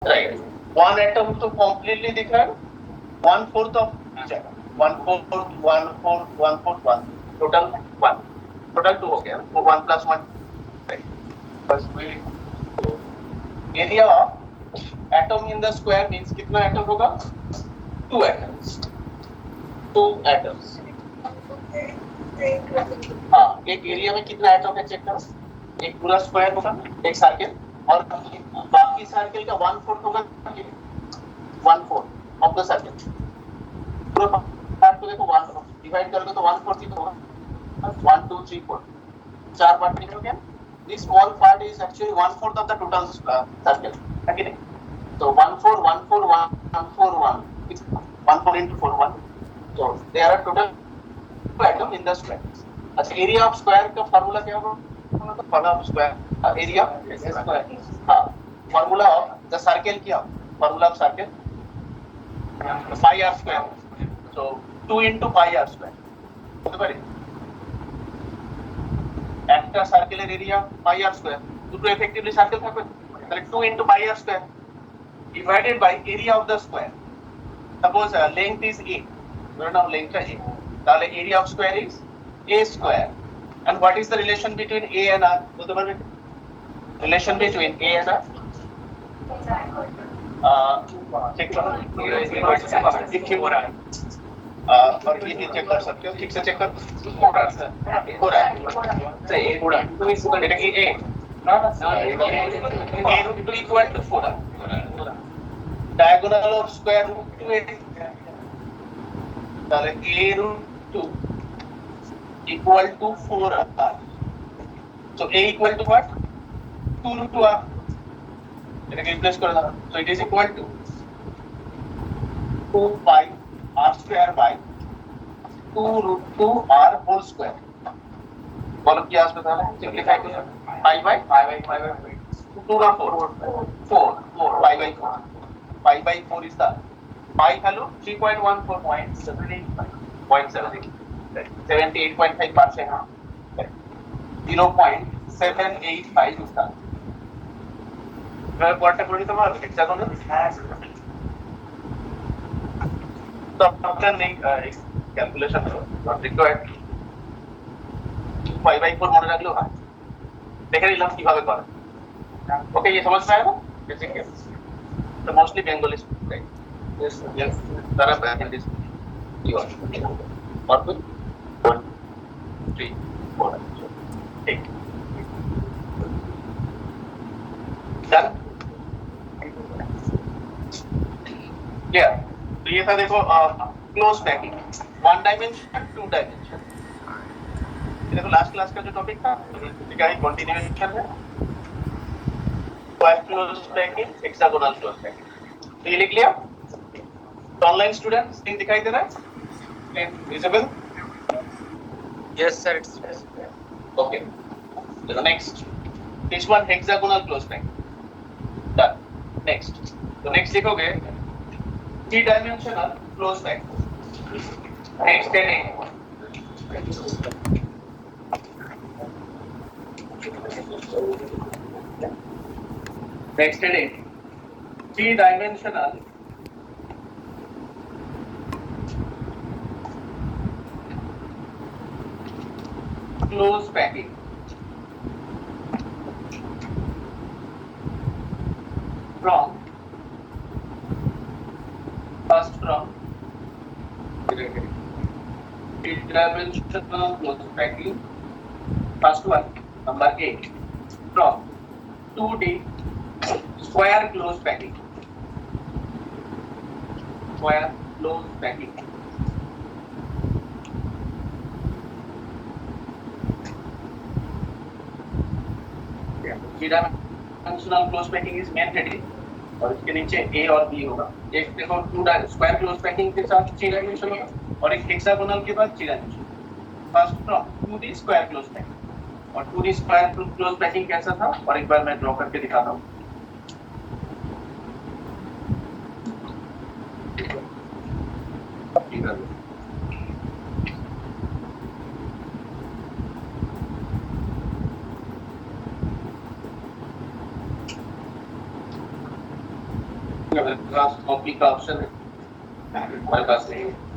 Right. One atom तो completely दिख रहा है, 1/4 of each atom, 1/4, 1/4, 1/4, 1, total 1, total 2 हो गया, तो 1 plus 1, right. First we area of atom in the square means कितना atom होगा? 2 atoms. 2 atoms. हाँ, एक एरिया में कितना एटम है चेक करो, एक पूरा स्क्वायर होगा, एक सर्किल, और बाकी सर्किल का 1/4 होगा, 1/4 ऑफ द सर्किल, पूरा पार्ट को देखो 1 डिवाइड करोगे तो 1/4 ही होगा, 1 2 3 4 चार पार्ट निकलोगे, this small part is actually 1/4 of the total circle, है कि नहीं? तो 1/4 1/4 1/4 1 1/4 into 4 1, so there are total 2 atom in the square. अच्छा, एरिया ऑफ स्क्वायर का फार्मूला क्या होगा? Formula of square area square, हाँ, फार्मूला ऑफ द सर्किल क्या? Formula of circle pi r square, so 2 into pi r square হতে পারে, একটা সার্কেলের এরিয়া পাই আর স্কয়ার, দুটো এফেক্টিভলি সার্কেল থাকবে, তাহলে 2 into pi r square divided by area of the square. Suppose length is a, ধরে নাও লেন্থটা a, তাহলে area of square is a square. And what is the relation between a and r? বলতে পারবে? Relation between a and r? Check करो, और ये भी check कर सकते हो, ठीक से चेक कर, हो रहा है, এটা কি a? না না, a root 2 equal to 4, diagonal of square root 2a, তাহলে a root 2 equal to 4r, so a equal to what? 2 root 2r, এটাকে রিপ্লেস করে দাও, so it is equal to 2 pi r square by 2 root 2 r whole square. বলো কি আসবে তাহলে? Simplify করো, pi by 2 or 4 pi by 4, pi by 4 is the pi value 3.14.78, 78.5%, 0.785 is the পড়াটা করে দিতে পারবে হেক্সাগোনাল, तो ऑप्शन नहीं कैलकुलेशन नॉट रिक्वायर्ड, 5/4 মনে রাখলেও হয়, দেখে নিলাম কিভাবে করে। ओके, ये समझ में आया ना? बेसिक है, तो मोस्टली बेंगोली राइट, यस सारा हिंदी यू और कोई 1 3 4 ठीक डन क्लियर। तो ये था देखो क्लोज पैकिंग, 1 डायमेंशन 2 डायमेंशन, ये देखो लास्ट क्लास का जो टॉपिक था इसका ही कंटिन्यूएशन है, square close packing, hexagonal close packing, तो ये लिख लिया। तो ऑनलाइन स्टूडेंट स्क्रीन दिखाई दे रहा है, screen visible? Yes sir, it's okay, तो next this one hexagonal close packing done. Next, तो नेक्स्ट लिखोगे 3 dimensional close packing, next heading next heading 3 dimensional close packing from first from 3-dimensional close packing, first one number 8 from 2D square close packing, square close packing, three-dimensional close packing is main heading, और इसके नीचे A और B होगा। एक देखो 2 square close packing के साथ 3 dimension होगा, और एक हेक्सागोनल के बाद 3 dimension. First from 2D square close packing, और 2D स्क्वायर क्लोज पैकिंग कैसा था, और एक बार मैं ड्रॉ करके दिखाता हूँ। ओके मेरे पास कॉपी का ऑप्शन है, हमारे पास नहीं है।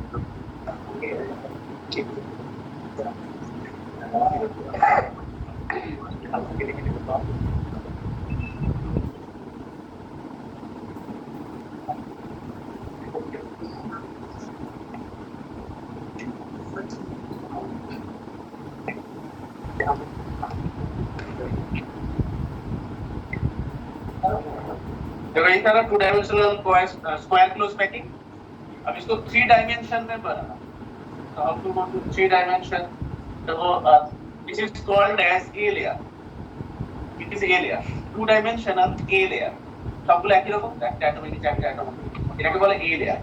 देखो ये था ना 2 डायमेंशनल स्क्वायर क्लोज पैकिंग। अब इसको 3 डायमेंशन में बनाना, तो how to go to 3 dimension. तो this is called as A layer, it is A layer, 2 dimensional A layer. সবগুলো একই রকম, একটা অ্যাটম নিচে একটা অ্যাটম, এটাকে বলে A layer.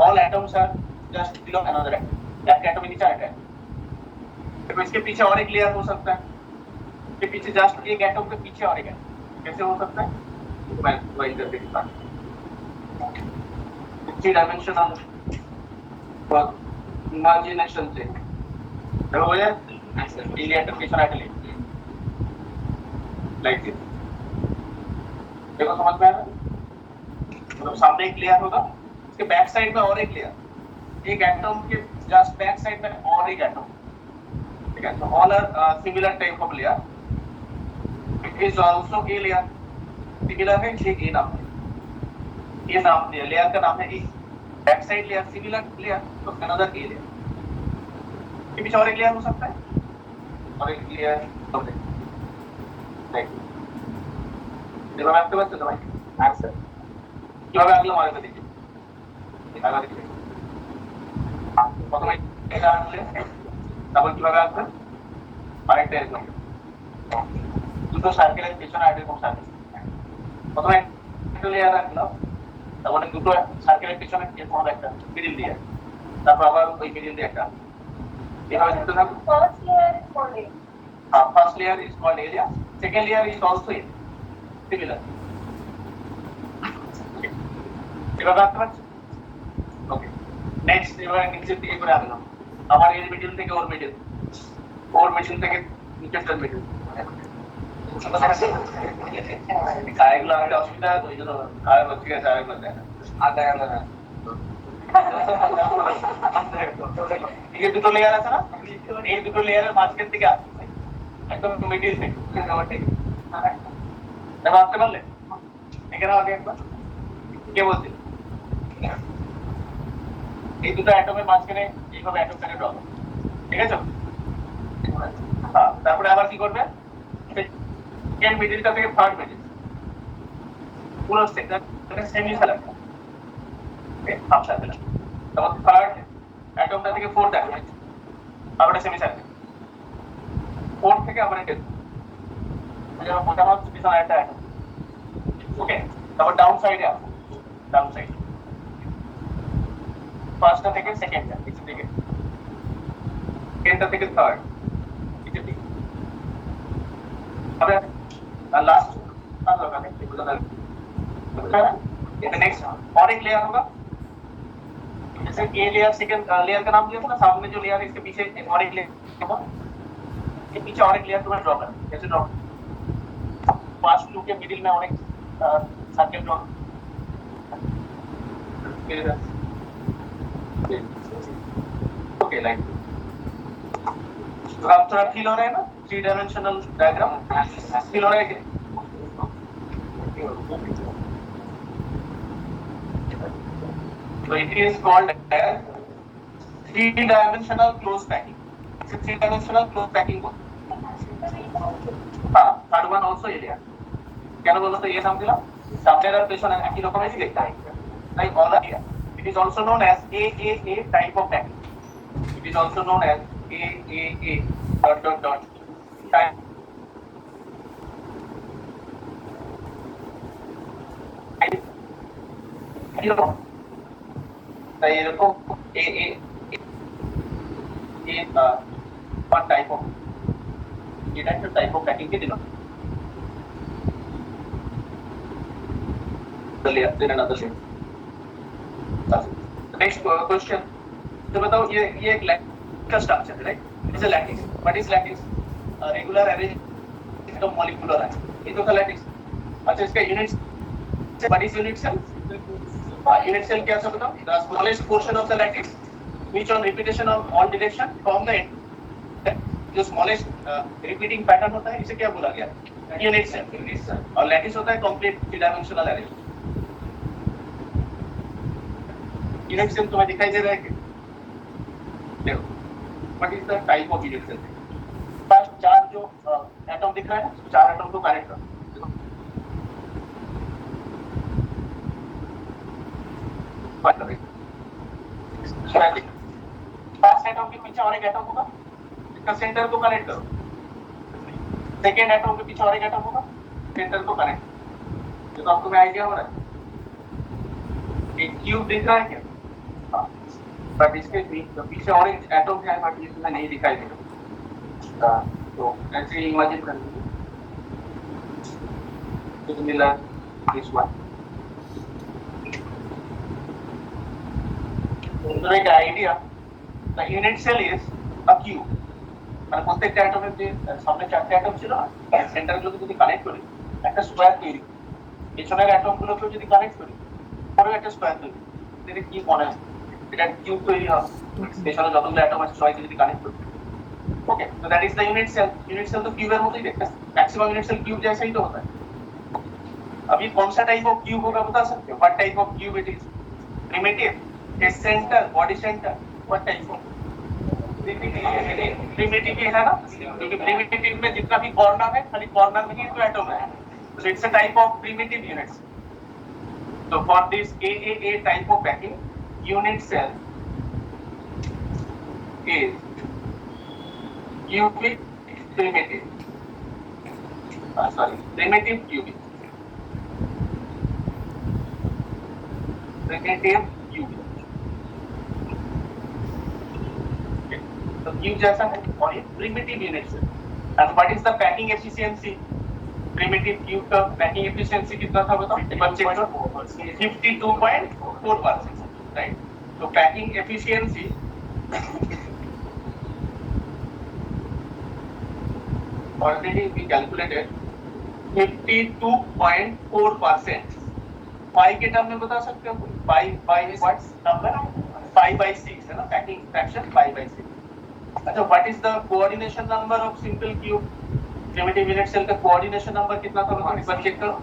All atoms are just below another atom, एक एटम के नीचे आएगा। तो इसके पीछे और एक लेयर हो सकता है, इसके पीछे जस्ट एक एटम के पीछे और एक एटम, कैसे हो सकता है? तो मैं वही करके दिखाता हूं। 3 डायमेंशनल इमेजिनेशन से देखो हो जाए ऐसे लेयर के पीछे आके ले लाइक दिस। देखो समझ में आ रहा है? मतलब सामने एक लेयर होगा, उसके बैक साइड में और एक लेयर, एक एटम के जस्ट बैक साइड में और एक एटम, ठीक है? तो all are similar type of layer. It is also a layer, similar है, ठीक ए नाम है, ये नाम दिया लेयर का नाम है A. Back side layer similar layer, तो अनदर ए लेयर। के पीछे और एक लेयर हो सकता है, और एक लेयर और एक देखो मैं आपके पास चलो भाई आंसर কিভাবে আগলো মারবে দেখি আগা দেখি প্রথমে এটা আনলে তারপর কিভাবে আসবে আরেকটা এরকম দুটো সার্কেলের পেছনে আরেকরকম সার্কেল প্রথমে একটা লেয়ার রাখলো তারপরে দুটো সার্কেলের পেছনে এরকম একটা মিডল লেয়ার তারপর আবার ওই মিডল দিয়ে একটা এভাবে দিতে থাকো first layer is called first layer is called area second layer is also similar এভাবে আঁকতে পারছি ওকে নেক্সট এবারে নিচে দিকে করে আঁকলাম আমার এর মিডল থেকে ওর মিডল থেকে নিচের মিডল এগুলো একটা অসুবিধা ওই জন্য আর ঠিক আছে আরেকবার দেখ আধা আলাদা এই দুটো লেয়ার আছে না এই দুটো লেয়ারের মাঝখান থেকে আসছে একদম মিডল থেকে দেখো আসতে পারলে এখানে আগে একবার কে বলছিল এই দুটো অ্যাটমের মাঝখানে এইভাবে অ্যাটমটাকে ড্র করো ঠিক আছে হ্যাঁ তারপরে আবার কি করবে সেকেন্ড মিডলটা থেকে থার্ড মিডল পুরো সেক্টরটা সেমি সার্কেল ওকে হাফ সার্কেল তারপর থার্ড অ্যাটমটা থেকে ফোর্থ অ্যাটম আবার সেমি সার্কেল ফোর্থ থেকে আবার এটা যেমন মোটামুটি পিছনে একটা অ্যাটম ওকে তারপর ডাউন সাইডে আসো ডাউন সাইড ফার্স্টটা থেকে সেকেন্ডটা নিচে দিকে সেকেন্ডটা থেকে থার্ড নিচে দিকে আবার আর লাস্ট আর लगा है एग्जाम्पल ये नेक्स्ट और एक लेयर होगा जैसे ए लेयर सेकंड लेयर का नाम दिया था ना सामने जो लेयर है इसके पीछे और एक लेयर होगा इसके पीछे और एक लेयर तुम्हें ड्रॉ करना कैसे ड्रॉ फर्स्ट टू के मिडिल में और एक सर्कल ड्रॉ ओके लाइक तो अब थोड़ा फील हो रहा है ना 3 डायमेंशनल डायग्राम फील हो रहा है क्या so it is called as 3-dimensional close packing 3-dimensional close packing हाँ third one also area কেন বলো তো ये নাম দিলাম সামনের আর পেছনে একই রকমের দেখতে হয় তাই all area it is also known as AAA type of packing it is also known as AAA ... type তাই এরকম one type of এটা একটা টাইপ অফ প্যাকিং কে দিলাম चलिए then another thing next question तो बताओ ये एक लैटिस का स्ट्रक्चर है right it is a lattice what is lattice regular arrange एकदम मॉलिक्यूलर है ये तो था लैटिस अच्छा इसका units What is unit cell? Unit cell क्या है बताओ? The smallest portion of the lattice which on repetition of all direction from the end जो smallest repeating pattern होता है इसे क्या बोला गया? Unit cell. और lattice होता है complete three dimensional array. Unit cell तुम्हें दिखाई दे रहा है क्या? देखो. What is the type of unit cell? First चार जो एटम दिख रहा है चार एटम को कनेक्ट करो. फर्स्ट एटम के पीछे और एक एटम होगा इसका सेंटर को कनेक्ट करो. सेकेंड एटम के पीछे और एक एटम होगा सेंटर को कनेक्ट. ये तो आपको आइडिया हो रहा है. एक क्यूब दिख रहा है क्या? बट इसके पीछे और एक एटम है बट इसमें नहीं दिखाई दे रहा. तो ऐसे इमेजिन कर लीजिए. Similar this one. तो एक idea. The unit cell is a cube. মানে প্রত্যেকটা অ্যাটমের যে সামনে চারটে অ্যাটম ছিল না সেন্টারগুলোকে যদি কানেক্ট করি একটা স্কয়ার তৈরি করি. পেছনের অ্যাটমগুলোকে যদি কানেক্ট করি পরে একটা স্কয়ার তৈরি. এটা কি মনে হয়? এটা কিউব তৈরি হবে. পেছনে যতগুলো অ্যাটম আছে সবাইকে যদি কানেক্ট করি. Okay so that is the unit cell. Unit cell तो क्यूब होता ही देखता है. मैक्सिमम यूनिट सेल क्यूब जैसा ही तो होता है. अभी कौन सा टाइप ऑफ क्यूब होगा बता सकते हो? What type of cube it is? Primitive, A centre, body centre, what type of? Primitive ही है ना क्योंकि प्रिमिटिव में जितना भी कॉर्नर है खाली कॉर्नर में ही तो एटम है. So it's a type of primitive units. So for this AAA type of packing, unit cell is cubic primitive. Primitive cubic. Primitive cubic. Okay. So cube जैसा है और ये primitive unit cell. And what is the packing efficiency? Primitive cube का packing efficiency कितना था बताओ? 52.4%. Right. So packing efficiency already we calculated 52.4%. पाई के term में बता सकते हो? Pi by what number? Pi by 6 है ना पैकिंग फ्रैक्शन पाई बाय 6. अच्छा what is the coordination number of simple cube? Primitive unit cell का कोऑर्डिनेशन नंबर कितना था बताओ? एक बार चेक करो.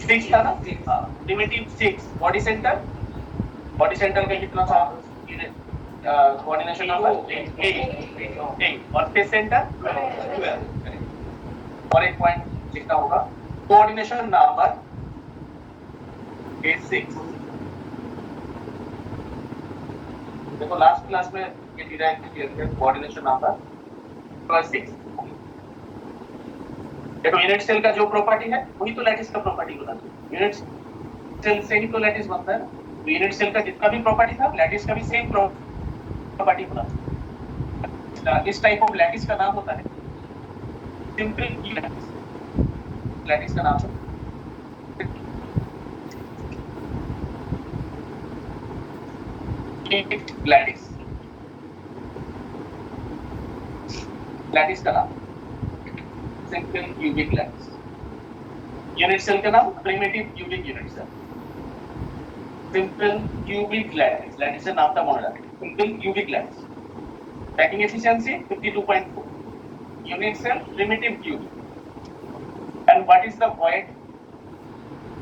6 था ना? प्रिमिटिव 6. बॉडी सेंटर का कितना था? कोऑर्डिनेशन नंबर 8 और फेस सेंटर 12. और एक पॉइंट लिखना होगा कोऑर्डिनेशन नंबर 6. देखो लास्ट क्लास में ये डिराइव किया था कोऑर्डिनेशन नंबर 6. देखो यूनिट सेल का जो प्रॉपर्टी है वही तो लैटिस का प्रॉपर्टी होता है. यूनिट सेल से ही तो लैटिस बनता है. तो यूनिट सेल का जितना भी प्रॉपर्टी था लैटिस का भी सेम प्रॉपर्टी होता है. इस टाइप ऑफ लैटिस का नाम होता है सिंपल लैटिस. लैटिस का नाम है लैटिस. लैटिस का नाम simple cubic lattice. Unit cell का नाम primitive cubic unit cell. Simple cubic lattice. Lattice का नाम था मने रखना. Simple cubic lattice. Packing efficiency 52.4. Unit cell primitive cubic. And what is the void?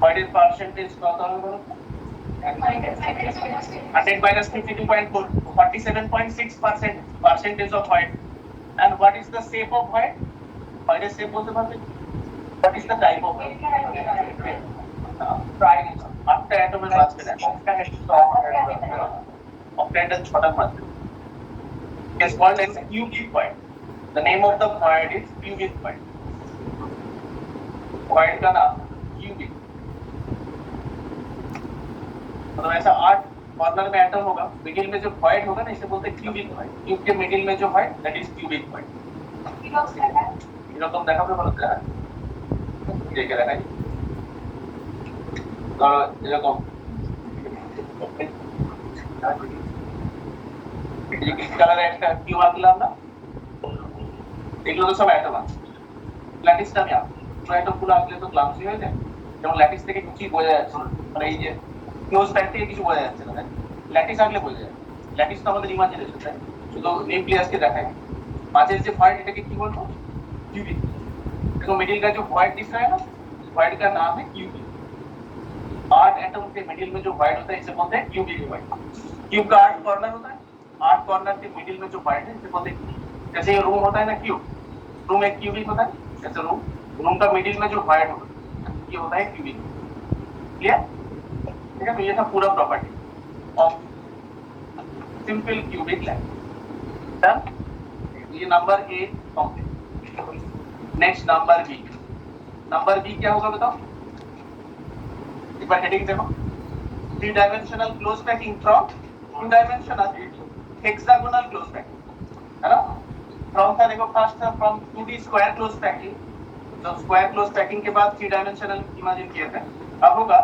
Void is percentage कौन होगा? 100 minus 52.4, 47.6% percentage of void. And what is the shape of void? Void is shape बोलते हैं. What is the type of void? Triangle. Octaedron में बात करें. Octaedron छोटा मत. Is called as cubic void. The name of the void is cubic void. void का नाम cubic. मतलब ऐसा 8 कॉर्नर में एटम होगा, मिडिल में जो void होगा ना इसे बोलते हैं cubic void. क्यूब के मिडिल में जो void that is cubic void. तुम देखा तो बोलते हैं ये क्या है और ये कौन ये किस कलर है इसका क्यूब आगला ना এগুলো তো সব অ্যাটম আছে. প্ল্যাটিসটা আমি তো অ্যাটম গুলো আগলে তো ক্লামসি হয়ে যায়. যেমন ল্যাটিস থেকে কিছুই বোঝা যাচ্ছে না, মানে এই যে ক্লোজ প্যাক থেকে কিছু বোঝা যাচ্ছে না, ল্যাটিস আঁকলে বোঝা যায়। ল্যাটিস তো আমাদের ইমাজিনেশন, তাই শুধু নিউক্লিয়াসকে দেখায়। माचेर से भॉइड এটাকে কি বলবো? क्यूबिक। देखो मिडिल का जो भॉइड दिख रहा है ना, भॉइड का नाम है क्यूबिक। 8 एटम के मिडिल में जो भॉइड होता है इसे बोलते हैं क्यूबिक भॉइड। क्यूब का 8 कॉर्नर होता है, 8 कॉर्नर के मिडिल में जो भॉइड है इसे बोलते हैं क्यूबिक। जैसे ये रूम होता है ना क्यूब, रूम एक क्यूबिक होता है, जैसे रूम का मिडिल में जो भॉइड होता है ये होता है क्यूबिक। क्लियर? ठीक है, तो ये था पूरा property of simple cubic lab. Done? ये number A complete. Next number B. Number B क्या होगा बताओ? एक बार हेडिंग देखो, 3 dimensional close packing from 2 dimensional hexagonal close packing, है ना? फ्रॉम था, देखो फर्स्ट था from 2D square close packing, जब स्क्वायर क्लोज पैकिंग के बाद 3 डायमेंशनल इमेजिन किए थे, अब होगा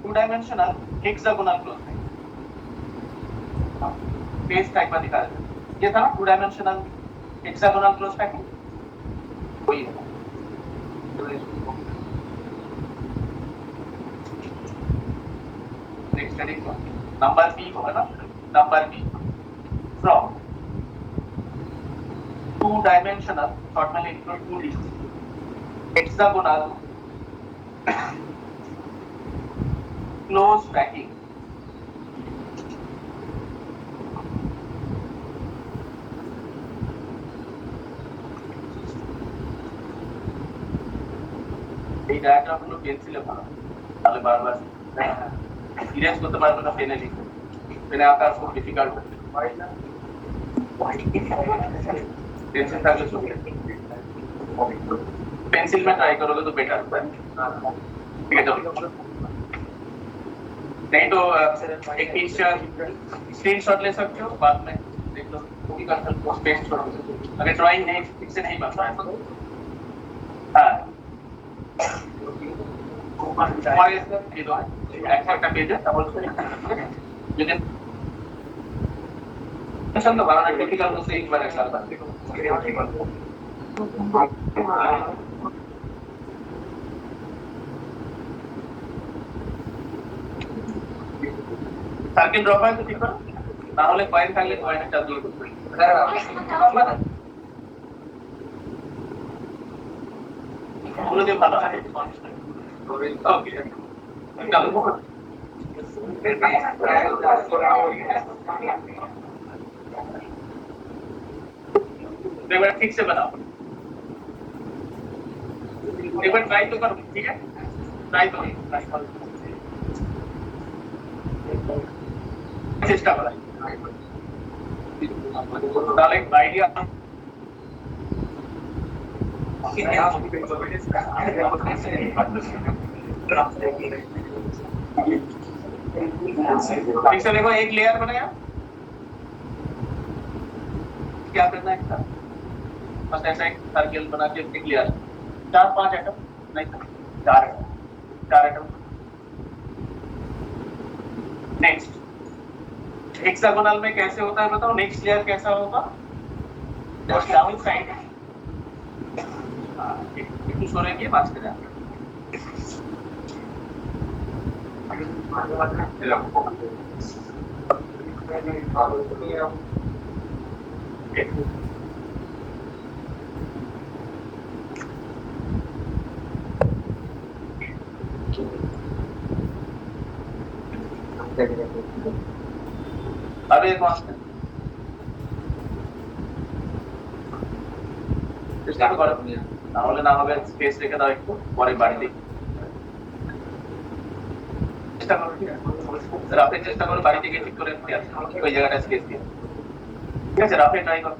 2 dimensional hexagonal close packing. Page type में दिखा रहे थे, ये था ना 2 डायमेंशनल हेक्सागोनल क्लोज पैकिंग, वही है। नेक्स्ट हेडिंग नंबर बी होगा ना, number B from 2 dimensional short में लिख लो 2D हेक्सागोनल क्लोज पैकिंग এই ডায়াগ্রাম গুলো পেন্সিলে বানাও, তাহলে বারবার ইরেজ করতে পারবে না, পেনে লিখো, পেনে আঁকা খুব ডিফিকাল্ট হবে। पेंसिल था तो पेंसिल में ट्राई करोगे तो बेटर होता है, ठीक है? नहीं तो एक पिक्चर स्क्रीनशॉट ले सकते हो, बाद में देख लो, कॉपी कर सकते हो, पेस्ट करोगे। अगर ड्राइंग नहीं ठीक से नहीं बन रहा है तो हाँ हमारे ये दो একটা পেজে তারপর যদি तो बनाना डिफिकल्ट तो एक बार ऐसा आता है। সার্কেল ড্র হয় তো ঠিক করো, না হলে কয়েন থাকলে কয়েনের চাপ দিয়ে করতে পুরো দিয়ে ভালো হয়। ওকে एक बार ठीक से बनाओ, एक बार ट्राई तो करो, ठीक है? ट्राई तो चेष्टा करो, ताहले एक आइडिया ठीक से देखो, एक लेयर बनाया, क्या करना है? बस ऐसा एक सर्कल बना के एक लेयर, 4-5 एटम नहीं, 4 एटम। नेक्स्ट हेक्सागोनल में कैसे होता है बताओ? नेक्स्ट लेयर कैसा होगा? डाउन साइड একটু সরে গিয়ে বাঁচতে যাবে। अरे চেষ্টা করো, না হলে না হবে, স্পেস রেখে দাও একটু, পরে বাড়ি দিই। চেষ্টা করো, রাফে চেষ্টা করো, বাড়ি থেকে ঠিক করে ওই জায়গাটা স্পেস দিয়ে, ঠিক আছে? রাফে ট্রাই করো,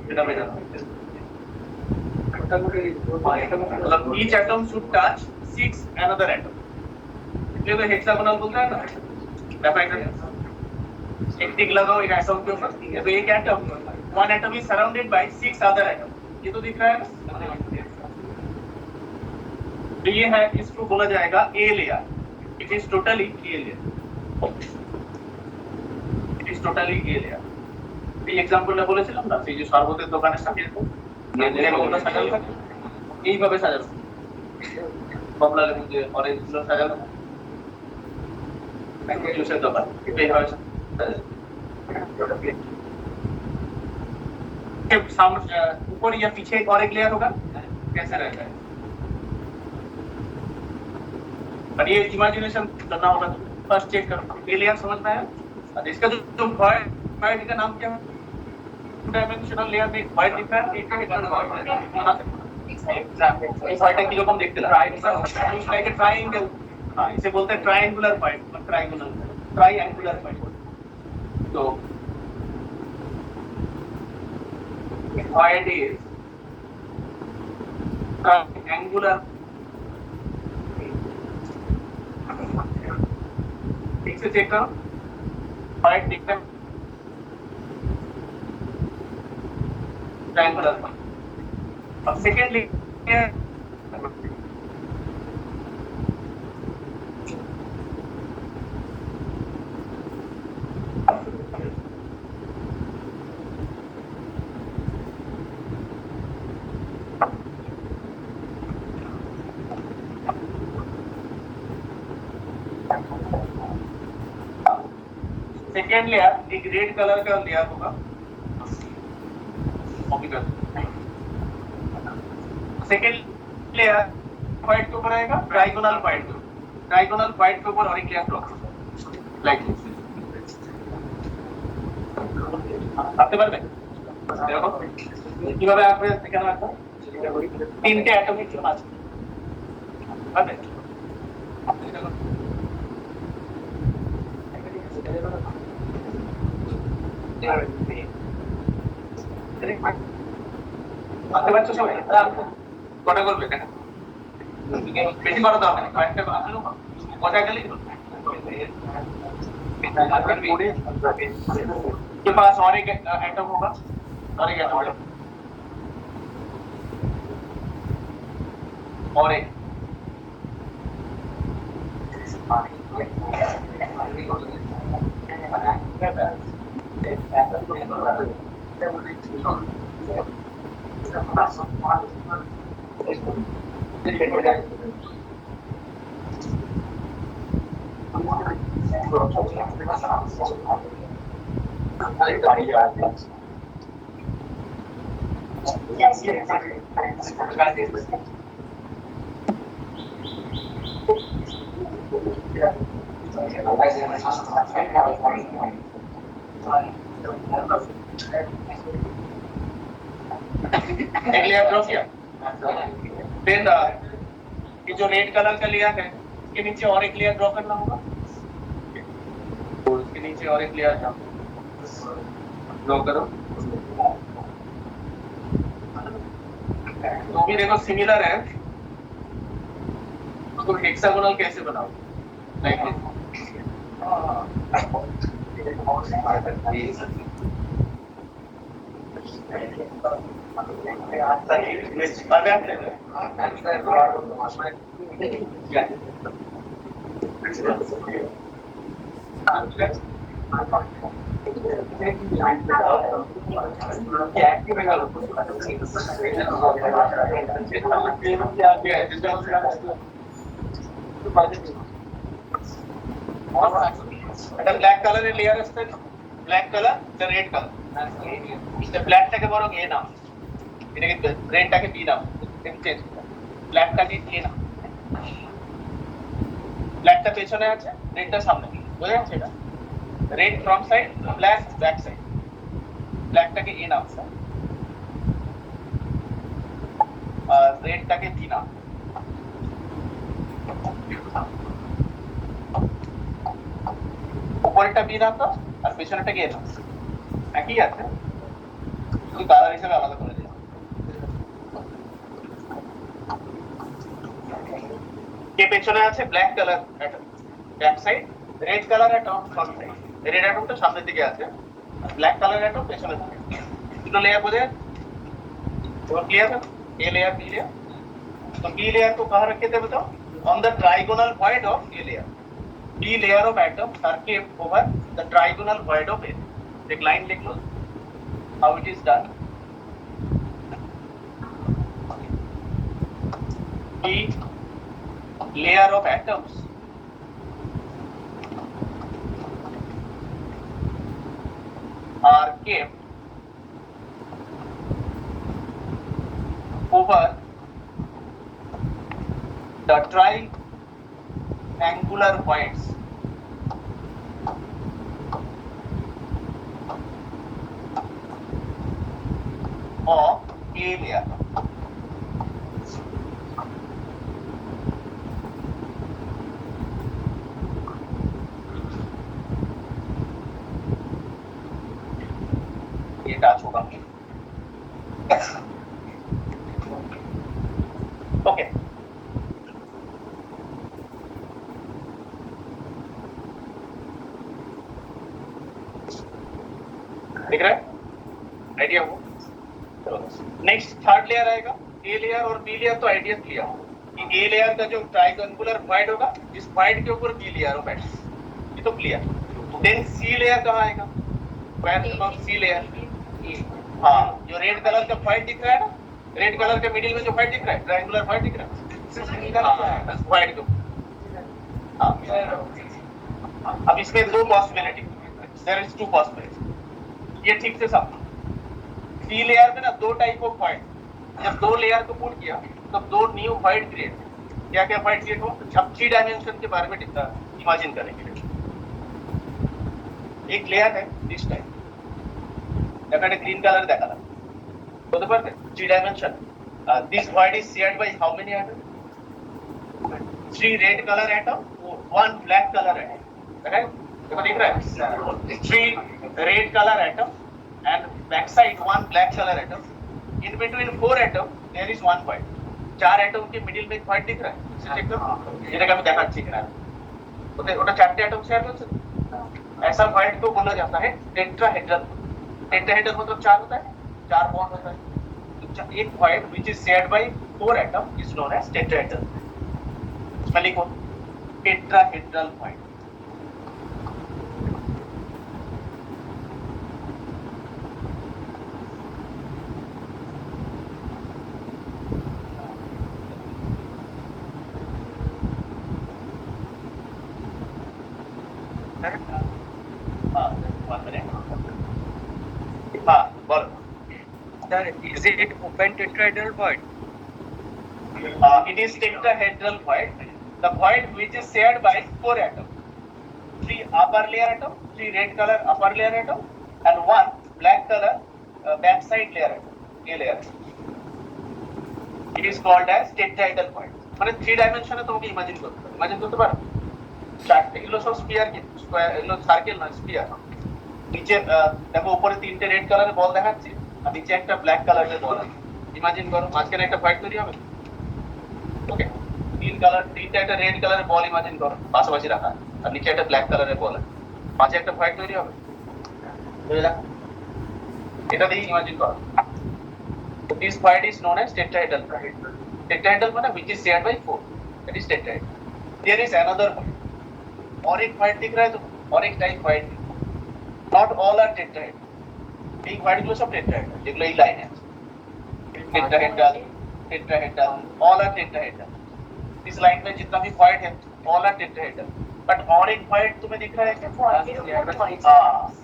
সেটা বেটার হবে। मतलब each atom should touch 6 another atom, इसलिए तो हेक्सागोनल बोलते हैं ना। ग्राफाइट एक टिक लगाओ एक एटम के ऊपर, तो एक atom, one atom is surrounded by 6 other atom, ये तो दिख रहा है ना? तो ये है, इसको बोला जाएगा ए layer. It is totally A layer, it is totally a layer. এই एग्जांपलটা বলেছিলাম না, সেই যে শরবতের দোকানের সাথে এরকম সাজানো থাকে, এইভাবে সাজানো। কমলা লেবু দিয়ে অরেঞ্জ গুলো সাজানো জুসের দোকান सामने ऊपर या पीछे एक और एक लेयर होगा कैसे रहता है और ये इमेजिनेशन करना होगा फर्स्ट चेक करो ये लेयर समझ में आया और इसका जो व्हाइट का नाम क्या है डायमेंशनल लेयर में व्हाइट दिखता है एक व्हाइट की जो हम देखते हैं लाइक ट्रायंगल हां इसे बोलते हैं ट्रायंगुलर व्हाइट ट्रायंगुलर व्हाइट तो व्हाइट इज ट्रायंगुलर ठीक से चेक करो व्हाइट दिखता है ट्रायंगुलर अब सेकेंडली सेकेंड लेयर एक रेड कलर का लेयर होगा कॉपी कर सेकेंड लेयर व्हाइट के ऊपर आएगा ट्राइगोनल व्हाइट के ऊपर और एक लेयर ड्रॉ लाइक আপনি পারবেন দেখো কিভাবে আসবে এখানে একটা তিনটে অ্যাটমিক আছে পারবেন আপনি বাচ্চা সবাই কটা করবে দেখা বেশি করা দাও না কয়েকটা আসলে কথা গেলে के पास और एक एटम होगा और एक एटम और एक एक लेयर ड्रॉ किया फिर ये जो रेड कलर का लेयर है इसके नीचे और एक लेयर ड्रॉ करना होगा तो इसके नीचे और एक लेयर ड्रॉ करो तो भी देखो सिमिलर है तो हेक्सागोनल कैसे बनाओ लाइक ব্ল্যাক কালারের লেয়ার আসছে black colour the red colour এটা ব্ল্যাকটাকে বরং এ নাম এটাকে রেডটাকে বি নাম চেঞ্জ ব্ল্যাকটাকে এ নাম ব্ল্যাকটা পেছনে আছে রেডটা সামনে বুঝা যাচ্ছে এটা red front side black back side ব্ল্যাকটাকে এ নাম আর রেডটাকে বি নাম উপরেরটা বি নাম তো আর পেছনেরটাকে এ নাম একই আছে শুধু কালার হিসেবে আলাদা করে দিলাম কে পেছনে আছে black colour atom back side red colour atom front side red অ্যাটমটা সামনের দিকে আছে ব্ল্যাক কালার অ্যাটম পেছনের দিকে দুটো লেয়ার বোঝে और क्लियर है ए लेयर बी लेयर तो बी लेयर को कहां रखे थे बताओ on the trigonal void of a layer b layer of atom circle over the trigonal void of a एक लाइन लिख लो how it is done b layer of atoms are kept over the triangular points of A layer. ये touch होगा okay दिख रहा है idea हो next third layer आएगा a layer और बी लेयर तो आइडिया क्लियर हो कि ए लेयर का जो ट्रायंगुलर void होगा इस void के ऊपर बी लेयर ऑफ एटम्स ये तो क्लियर देन सी लेयर कहाँ आएगा वेयर अबाउट सी लेयर हाँ जो रेड कलर का void दिख रहा है ना रेड कलर के मिडिल में जो void दिख रहा है ट्रायंगुलर void दिख रहा है void के ऊपर हाँ अब इसमें दो possibility there is two possibility ये ठीक से समझो सी लेयर में ना दो टाइप ऑफ void जब दो लेयर को पुट किया तब दो न्यू void क्रिएट क्या क्या void क्रिएट हो अब 3 डायमेंशन के बारे में इमेजिन करेंगे एक लेयर है दिस टाइप এখানে গ্রিন কালার দেখালাম বলতে পারবে 3 dimension this void is shared by how many atoms 3 red color atom 1 black color atom right देखो दिख रहा है 3 red color atom and backside 1 black color atom in between 4 atom there is one void 4 atom के middle में void दिख रहा है इसे चेक करो এটাকে আমি দেখাচ্ছি এখানে ওটা 4टे atom শেয়ার করছে ऐसा void को बोला जाता है टेट्राहेड्रल टेट्राहेड्रल मतलब 4 होता है 4 बॉन्ड होता है तो एक void which is shared by 4 atom is known as tetrahedral इसमें लिखो टेट्राहेड्रल void हाँ बोलो Sir, is it open tetrahedral void? It is tetrahedral void. The void which is shared by 4 atoms. 3 upper layer atom, 3 red color upper layer atom, and 1 black color backside layer atom. A layer. It is called as tetrahedral void. মানে 3 ডাইমেনশনে তোমাকে imagine করতে পারো চারটে এগুলো সব sphere কি square এগুলো circle না স্ফিয়ার নিচে দেখো উপরে 3টে রেড কালারের বল দেখাচ্ছি আর নিচে একটা ব্ল্যাক কালারের বল আছে ইমাজিন করো মাঝখানে একটা হোয়াইট তৈরি হবে ওকে তিনটা একটা রেড কালারের বল ইমাজিন করো পাশাপাশি রাখা আর নিচে একটা ব্ল্যাক কালারের বল আছে মাঝে একটা হোয়াইট তৈরি হবে এটা দিয়ে ইমাজিন করো this void is known as tetrahedral void tetrahedral মানে which is shared by 4 that is tetrahedral there is another void और एक void दिख रहा है तो और एक type void not all are tetrahedral এই void গুলো সব tetrahedral যেগুলো এই লাইনে আছে tetrahedral all are tetrahedral इस लाइन में जितना भी void है all are tetrahedral but और एक void तुम्हें दिख रहा है क्या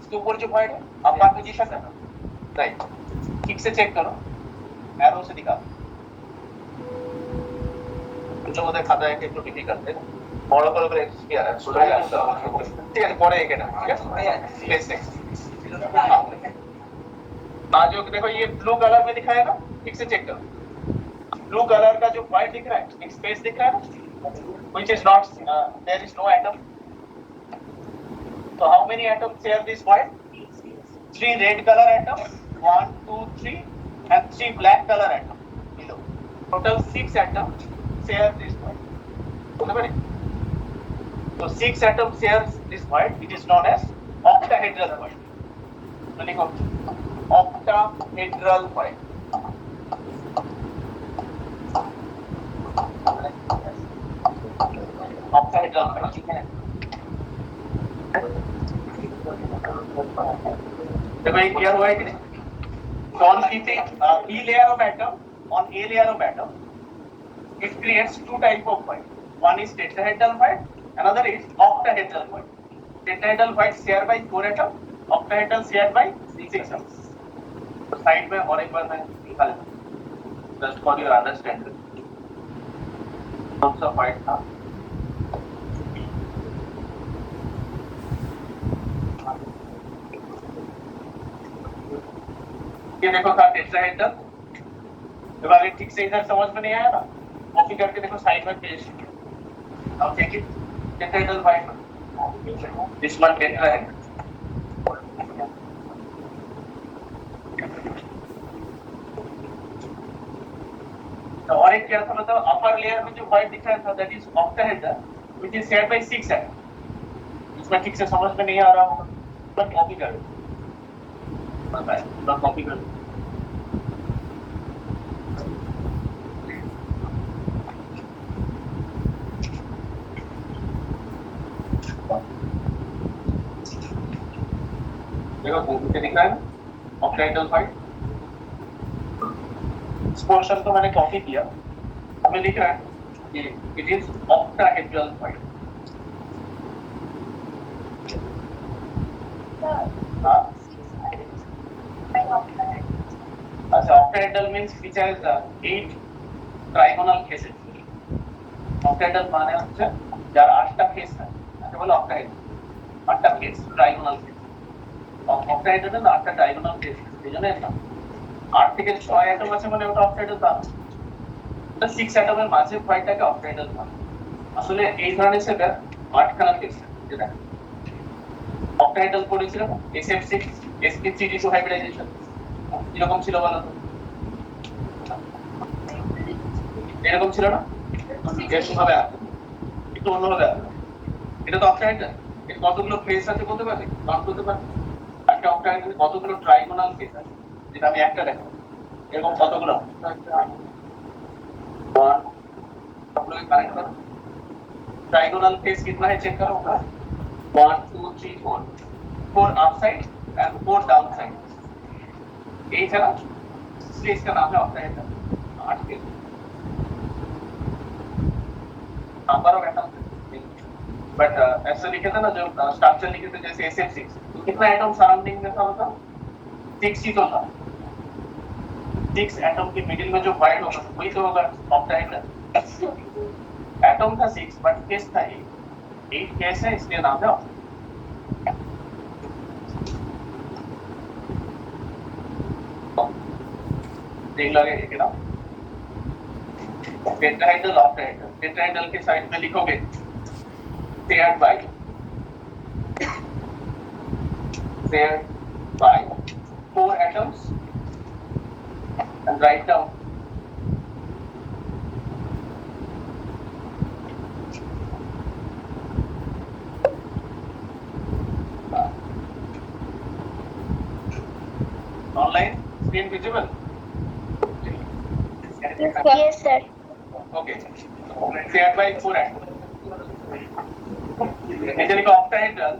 इसके ऊपर जो void है अपर पोजीशन है राइट ठीक से चेक करो एरो से दिखा कुछ ওদের খাতায় একটু ডিফিকাল্ট है বড় করে এক্সপিয়ার আছে ঠিক আছে পরে এখানে ঠিক আছে प्लेस नेक्स्ट आज देखो ये ब्लू कलर में दिखाएगा ठीक से चेक करो ब्लू कलर का जो वाइट दिख रहा है एक स्पेस दिख रहा है which is not there is no atom so how many atoms share this void 3 red color atom 1 2 3 and 3 black color atom below total 6 atoms share this void okay so 6 atoms share this void it is known as octahedral void so likho octahedral void octahedral void देखो ये clear हुआ है कि नहीं So on keeping E layer of atom on A layer of atom, it creates two type of void. One is tetrahedral void, another is octahedral void. Tetrahedral void shared by 4 atoms, octahedral shared by 6 atoms. तो side में और एक बार मैं निकाल देता हूँ, just for your understanding. कौन सा void था? ये देखो था टेट्राहेड्रल. जब आगे ठीक से इधर समझ में नहीं आया ना, कॉपी करके देखो साइड में पेज. अब check it. Tetrahedral void. This one tetrahedral. तो और एक क्या था मतलब अपर लेयर में जो void दिख रहा था that is octahedral which is shared by 6 atoms. इसमें ठीक से समझ में नहीं आ रहा होगा, बस कॉपी कर लो. बस कॉपी कर लो. देखो कॉपी दिख रहा है octahedral void. इस पोर्शन को मैंने कॉपी किया, हमें लिख रहा है ये इट इज octahedral void. अच्छा, octahedral means which has 8 trigonal faces. octahedral মানে হচ্ছে যার 8টা ফেস থাকে, তাকে বলে octahedral. 8টা ফেস trigonal ফেস. octahedral এর 8টা trigonal ফেস, এইজন্য এটা 8 থেকে 6 অ্যাটম আছে মানে ওটা octahedral না. তো 6 অ্যাটমের মাঝে ভয়েডটাকে octahedral না. আসলে এই ধরনের সেটা 8খানা ফেস যেটা octahedral পড়েছিল SF6 sp3d2 হাইব্রিডাইজেশন এরকম ছিল বলো তো, এরকম ছিল না? এরকম ভাবে আসে, একটু অন্যভাবে আসে. এটা তো octahedral. এর কতগুলো ফেস আছে বলতে পারবে? কাউন্ট করতে পারবে? একটা octahedral কতগুলো ট্রাইগোনাল ফেস আছে, যেটা আমি একটা দেখাবো. এরকম কতগুলো? 1 সবগুলো কানেক্ট করো. ट्राइगोनल फेस कितना है चेक करो. 1 2 3 4 4 up side and 4 down side. यही था, इसलिए इसका नाम है octahedral. 8 के नंबर ऑफ एटम, बट ऐसे लिखे थे ना जो स्ट्रक्चर लिखे थे जैसे SF6, तो कितना एटम सराउंडिंग में था बताओ? 6 ही तो था. 6 एटम के मिडिल में जो void होगा वही तो होगा octahedral. एटम था 6 बट फेस था 8 फेस है, इसलिए नाम है octahedral. देख लगे ये ना टेट्राहेड्रल octahedral. टेट्राहेड्रल के साइड में लिखोगे paired by 4 atoms and write down online screen visible. Yes, sir. Okay, paired by 4 atoms. ऐसे लिखो octahedral.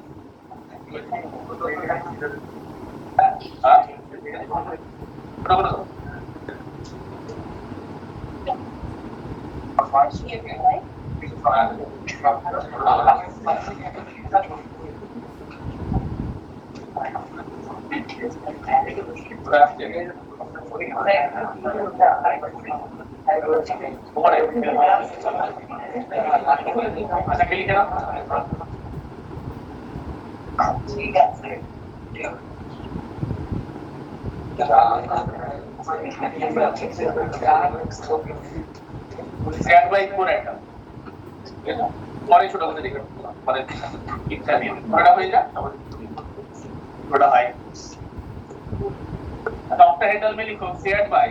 अच्छा के लिखे ना ठीक है शेयर बाय 4 एटम ठीक है পরে ছোট করে দেখো পরে ইচ্ছা দিয়ে বড় হয়ে যায় बड़ा हाई. octahedral में लिखो shared by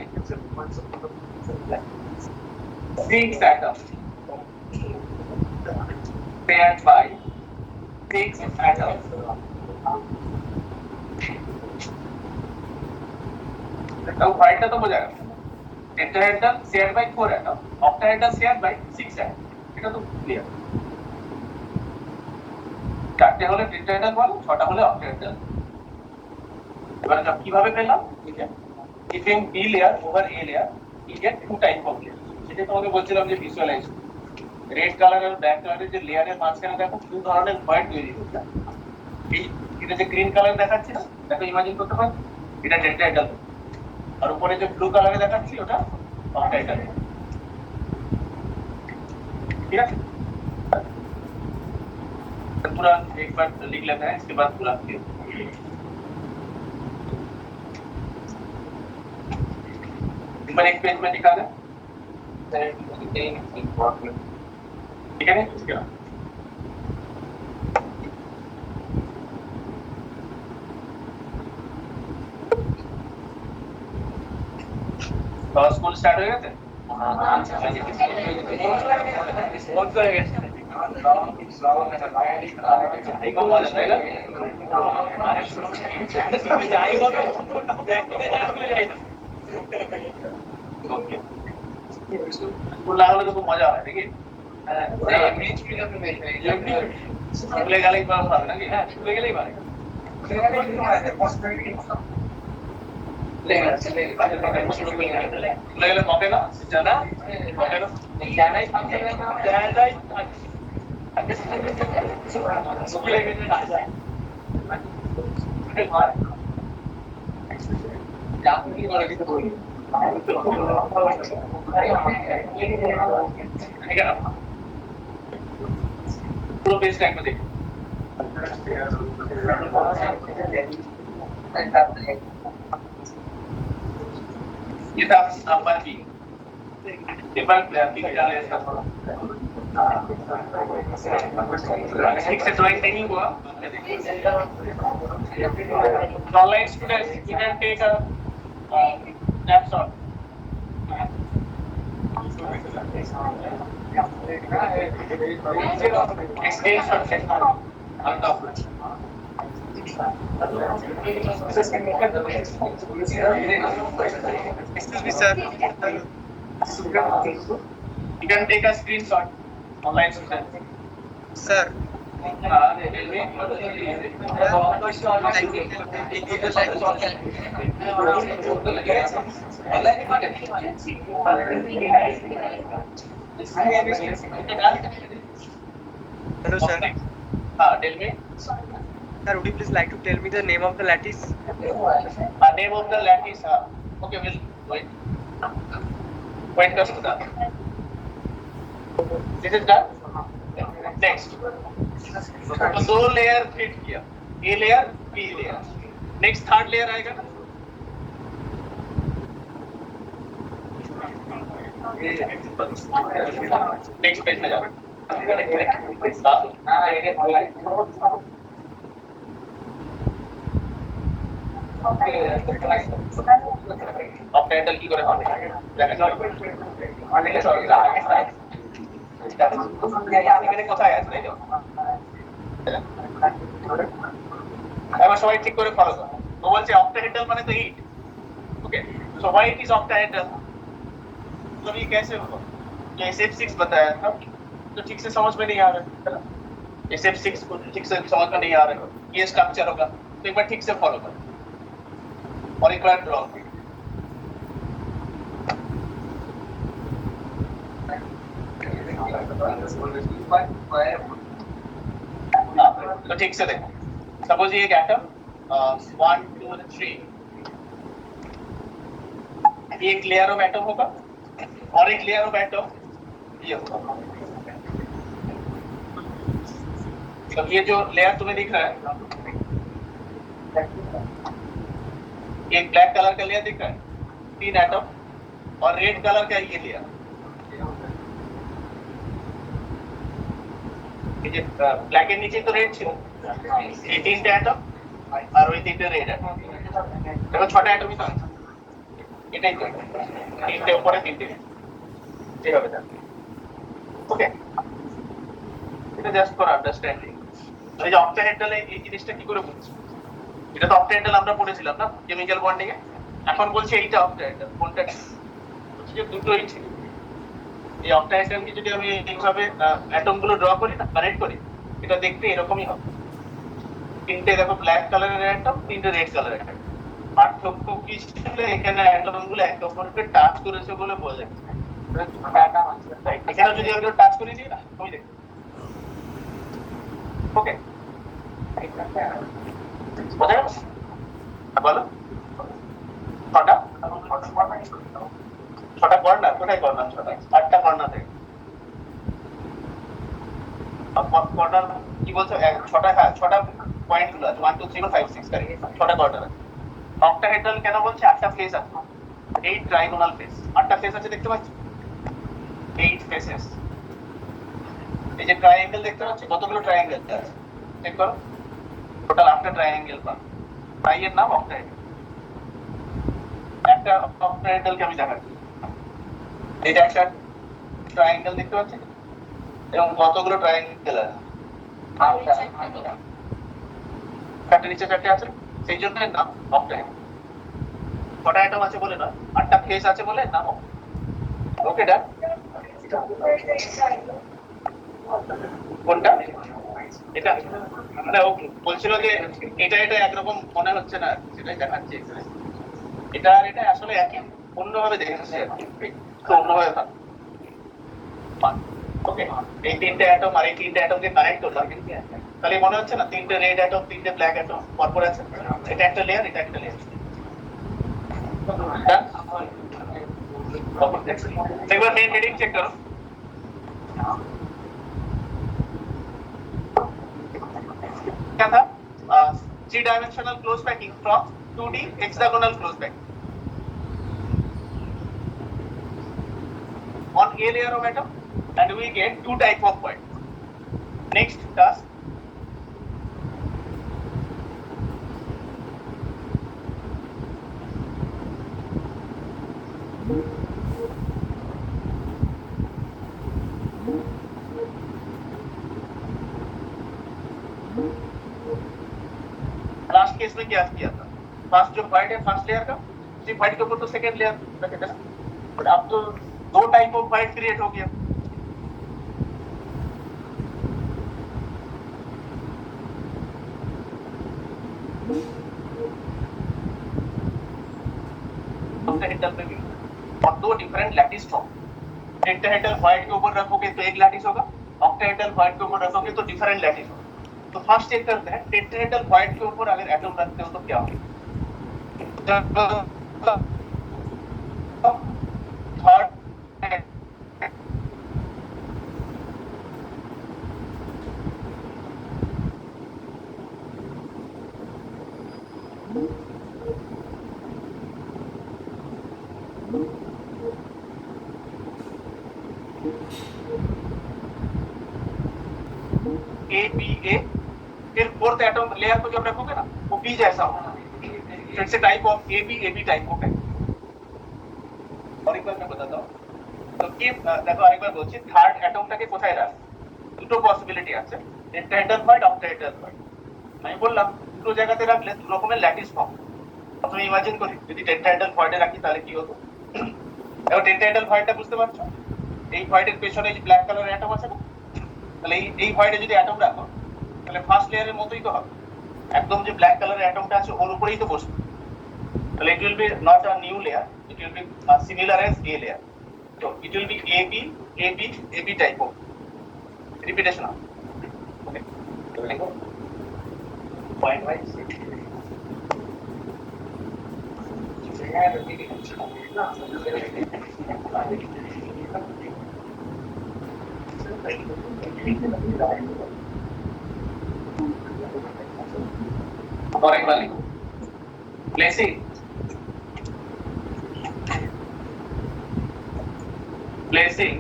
6 atoms. Paired by 6 atoms. तो फाइट तो हो जाएगा. tetrahedral shared by 4 atoms. octahedral shared by 6 atoms. এটা তো ক্লিয়ার. চারটে হলে tetrahedral বলো, ছটা হলে octahedral. এবারে যা কিভাবে পেলাম ঠিক আছে, giving B layer over A layer you get 2 type of layer. সেটা তোমাকে বলছিলাম যে ভিজুয়ালাইজ. রেড কালার আর ব্ল্যাক কালারের যে লেয়ারের মাঝখানে দেখো দু ধরনের হোয়াইট তৈরি হচ্ছে। এই এটা যে গ্রিন কালার দেখাচ্ছি না, দেখো ইমাজিন করতে পারো এটা টেট্রাহেড্রাল, আর উপরে যে ব্লু কালারে দেখাচ্ছি ওটা অক্টাহেড্রাল। ठीक है, पूरा एक बार लिख लेते हैं, इसके बाद पूरा नंबर एक पेज में लिखा है, ठीक है इसके बाद तो स्कूल स्टार्ट हो गए थे। बहुत करेंगे स्कूल लागले तो खूब मजा है, देखिए स्कूले गले एक बार भाग ना कि स्कूले गले ही भाग ले मौके ना जाना जाना ही स्कूले में आ जाए जाती वाली तो कोई पूरा पेज टैग में देखो ये था नंबर बी पेपर की डाले इसका थोड़ा ठीक से ड्राइंग नहीं हुआ। Online student you can take a snapshot screenshot on top excuse me sir, you can take a screenshot online student sir. Hello sir. Tell me. Sir, would you please like to tell me the name of the lattice? Name of the lattice. Okay, we'll wait. Wait, Kasuda. This is done. Next. तो दो layer fit किया, A layer B layer, next third layer आएगा ना। Next page में जाओ। Octahedral की করে হবে এখানে কোথায় আছে এই এবার সবাই ঠিক করে ফলো করো। ও বলছে ऑक्टाहेड्रल माने तो 8, okay so why it is octahedral, मतलब ये कैसे होगा, ये SF6 बताया था तो ठीक से समझ में नहीं आ रहा है ना, SF6 को ठीक से समझ में नहीं आ रहा है, ये स्ट्रक्चर होगा तो एक बार ठीक से फॉलो करो और एक बार ड्रॉ करो। तो ठीक से देखो, सपोज ये एक एटम 1 2 3, एक लेयर ऑफ एटम होगा और एक लेयर ऑफ एटम ये होगा। तो ये जो लेयर तुम्हें दिख रहा है, एक ब्लैक कलर का लेयर दिख रहा है, 3 एटम, और रेड कलर का ये लेयर, ব্ল্যাক এর নিচে তো রেড ছিল, এই তিনটে অ্যাটম আর ওই তিনটে রেড অ্যাটম, দেখো ছটা অ্যাটমই তো আছে, এটাই তো তিনটে উপরে তিনটে এইভাবে থাকে। ওকে, এটা জাস্ট ফর আন্ডারস্ট্যান্ডিং। এই যে অক্টাহেড্রাল এই জিনিসটা কি করে বুঝছি, এটা তো অক্টাহেড্রাল আমরা পড়েছিলাম না কেমিক্যাল বন্ডিং এ, এখন বলছি এইটা অক্টাহেড্রাল, কোনটা যে দুটোই ঠিক। এই অক্টাহেড্রাল কি যদি আমি এইভাবে অ্যাটম গুলো ড্র করি না, কানেক্ট করি, এটা দেখতে এরকমই হবে। তিনটে দেখো ব্ল্যাক কালারের অ্যাটম, তিনটে রেড কালারের অ্যাটম, পার্থক্য কি ছিল এখানে অ্যাটম গুলো একে অপরকে টাচ করেছে বলে বোঝা যাচ্ছে। এখানে যদি আমি টাচ করে দিই না তুমি দেখো ওকে বোঝা গেল বলো ছটা ছটা কর্নার কোথায় কর্নার ছটা 8টা কর্নার থেকে কর্নার কি বলছো ছটা হ্যাঁ ছটা পয়েন্ট গুলো আছে 1 2 3 4 5 6 ছটা কর্নার আছে অক্টাহেড্রাল কেন বলছে 8টা ফেস আছে 8 ট্রাইগোনাল ফেস 8টা ফেস আছে দেখতে পাচ্ছ 8 ফেসেস এই যে ট্রায়াঙ্গেল দেখতে পাচ্ছ কতগুলো ট্রায়াঙ্গেল আছে চেক করো টোটাল 8টা ট্রায়াঙ্গেল পাবে তাই এর নাম অক্টাহেড্রাল একটা অক্টাহেড্রালকে আমি দেখাচ্ছি এটা একটা ট্রায়াঙ্গেল দেখতে পাচ্ছ এবং কতগুলো ট্রায়াঙ্গেল আছে চারটে নিচে চারটে আছে সেই জন্য এর নাম অক্টাহেড্রাল কটা আইটেম আছে বলে না 8টা ফেস আছে বলে নাম ওকে ডান কোনটা এটা মানে ও বলছিল যে এটা এটা একরকম মনে হচ্ছে না সেটাই দেখাচ্ছি এটা আর এটা আসলে একই অন্যভাবে দেখাচ্ছে তো অন্যভাবে থাকে ওকে এই তিনটে অ্যাটম আর এই তিনটে অ্যাটম দিয়ে কানেক্ট করলাম তাহলে মনে হচ্ছে না তিনটে রেড অ্যাটম তিনটে ব্ল্যাক অ্যাটম পরপর আছে এটা একটা লেয়ার এটা একটা লেয়ার একবার মেন হেডিং চেক করো क्या था 3-dimensional close packing from 2D hexagonal close packing on a layer of atom and we get two type of points. Next task last case में क्या किया था फर्स्ट जो वाइट है फर्स्ट लेयर का उसी वाइट के ऊपर तो सेकंड लेयर रखे थे ना बट अब तो दो टाइप ऑफ वाइट क्रिएट हो गया टेट्राहेड्रल में भी और दो different lattice form tetrahedral white के ऊपर रखोगे तो एक लैटिस होगा ऑक्टाहेड्रल व्हाइट के ऊपर रखोगे तो डिफरेंट लैटिस होगा तो फर्स्ट चेक करते हैं टेट्राहेड्रल व्हाइट के ऊपर अगर एटम रखते हो तो क्या होगा थर्ड ए बी ए फिर फोर्थ एटम लेयर को जब रखोगे ना वो बी जैसा होगा फिर से type of A B type होगा और एक बार मैं बताता हूँ तो কি দেখো আরেকবার বলছি থার্ড অ্যাটমটাকে কোথায় রাখ দুটো পসিবিলিটি আছে টেট্রাহেড্রাল হোয়াইট অক্টাহেড্রাল হোয়াইট আমি বললাম দুটো জায়গাতে রাখলে দু রকমের ল্যাটিস ফর্ম তুমি ইমাজিন করি যদি টেট্রাহেড্রাল হোয়াইটে রাখি তাহলে কি হতো দেখো টেট্রাহেড্রাল হোয়াইটটা বুঝতে পারছো এই হোয়াইটের পেছনে এই ব্ল্যাক কালারের অ্যাটম আছে না তাহলে এই হোয়াইটে যদি অ্যাটম রাখো তাহলে ফার্স্ট লেয়ারের মতোই তো হবে একদম যে ব্ল্যাক কালারের অ্যাটমটা আছে ওর উপরেই তো বসবে তাহলে it will be not a new layer it will be similar as a layer so it will be AB type of repetition of okay point wise और एक बार लिखो placing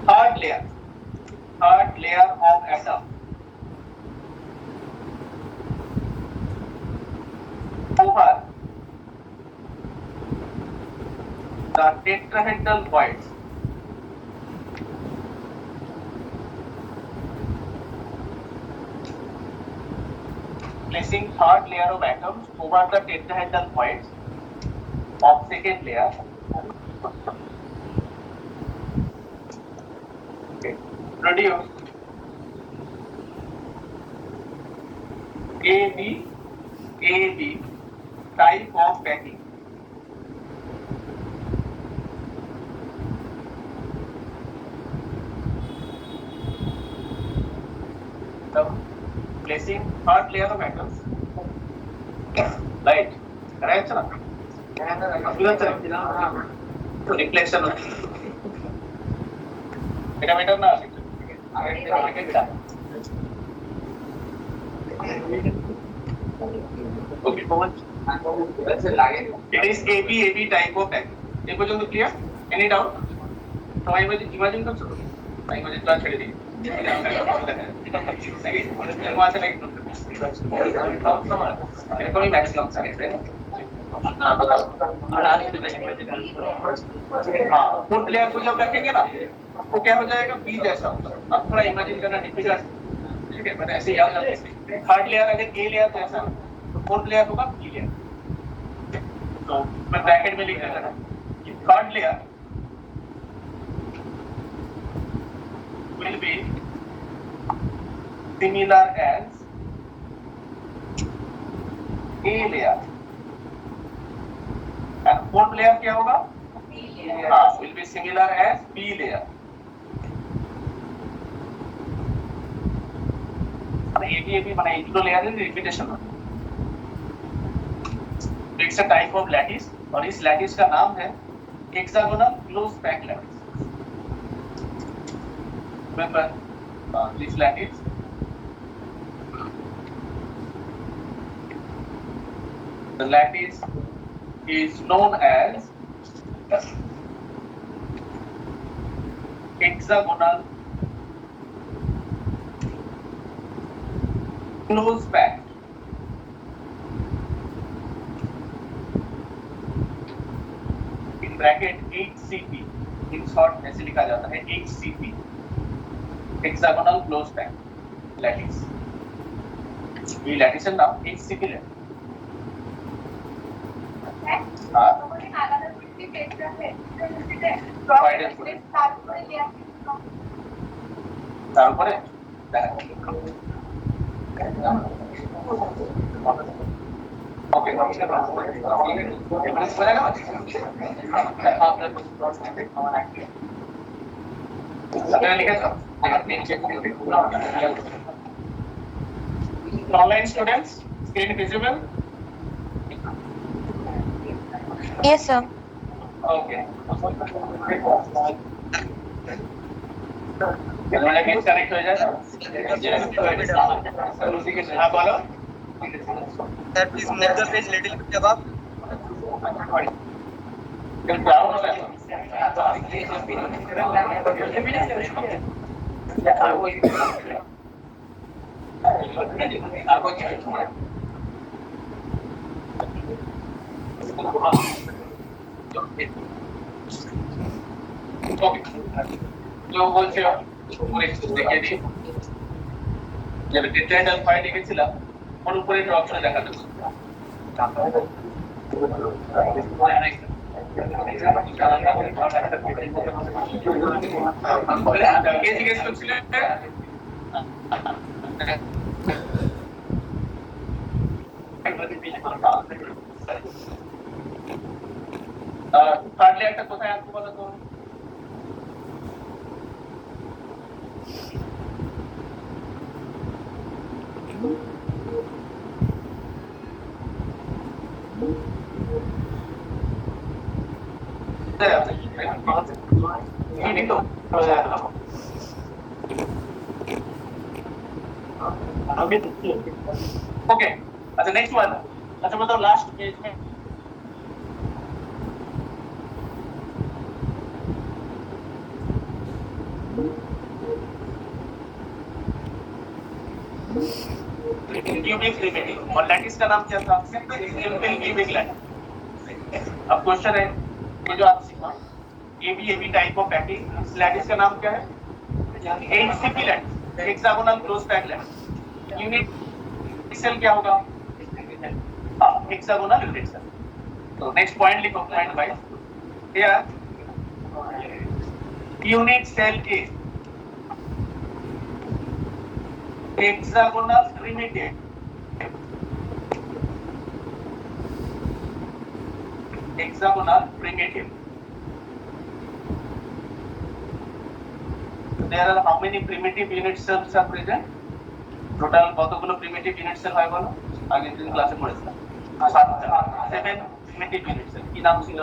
third layer of atom over the tetrahedral voids placing third layer of atoms over the tetrahedral voids of second layer produce AB type of packing the placing third layer of atoms, right? Correct ना? Reflection meter ना okay. It is AB type of pack. ये पहुंचो clear? Any doubt? तो imagine कर चलो. Imagine तो छेड़ दी. वहाँ से लाइक कोई मैक्सिमम चाहिए हाँ फुट लेयर को जब रखेंगे ना वो क्या हो जाएगा बी जैसा अब थोड़ा इमेजिन करना डिफिकल्ट ठीक है मैंने ऐसे याद रखा थर्ड लेयर अगर ए लेयर तो ऐसा तो फोर्थ लेयर होगा बी लेयर तो मैं ब्रैकेट में लिख देता हूँ कि third layer will be similar as A layer and fourth layer क्या होगा will be similar as B layer ये भी बना एक दो लेयर है repetition it's a type of lattice और इस lattice का नाम है hexagonal close packed lattice remember this lattice the lattice is known as hexagonal close packed in bracket HCP in short ऐसे लिखा जाता है HCP hexagonal close packed lattice ये lattice है नाम HCP lattice তারপরে ওকে online students screen visible Yes, sir. Okay. मैंने भी कनेक्ट हो जाए हाँ बोलो Sir, please move the page little bit above. जो বলছে দেখে দিই যে ডিটেইলড ফাইল লিখেছিলাম ওর উপরে একটা অপশন দেখাতে কে জিজ্ঞেস করছিলেন থার্ডলি একটা কোথায় আসবে বলো তো ओके अच्छा नेक्स्ट वन अच्छा बताओ लास्ट पेज में क्यूबिक लिमिटिंग और लैटिस का नाम क्या था सिंपल क्यूबिक लैटिस अब क्वेश्चन है ये जो आप सीखा एबी टाइप ऑफ पैकिंग इस लैटिस का नाम क्या है HCP lattice hexagonal close packed lattice unit cell क्या होगा हेक्सागोनल यूनिट सेल तो नेक्स्ट पॉइंट लिखो point wise here unit cell is hexagonal primitive there are how many primitive unit cells are present total কতগুলো primitive unit sell হয় বলো? আগের দিন ক্লাসে পড়েছিলাম 7 প্রিমিটিভ ইউনিট সেল। কি নাম ছিল?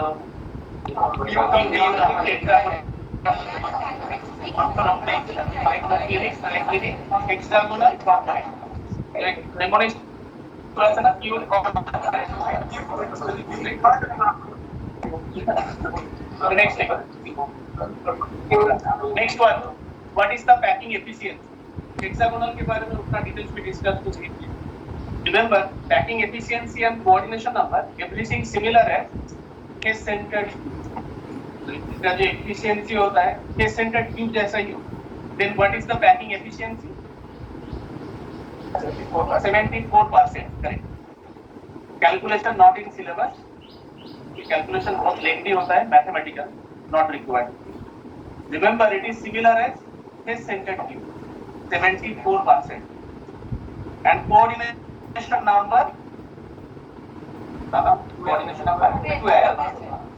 hexagonal next one, what is the packing efficiency? Hexagonal के बारे में उतना डिटेल्स में डिस्कस कुछ नहीं किया। Remember, packing efficiency and coordination number, everything similar है case centered इसका जो efficiency होता है case centered cube जैसा ही हो। Then what is the packing efficiency? 74%, correct. Calculation not in syllabus. Calculation बहुत lengthy होता है, mathematical, not required. Remember, it is similar as case centered cube, 74%. And coordination number 12,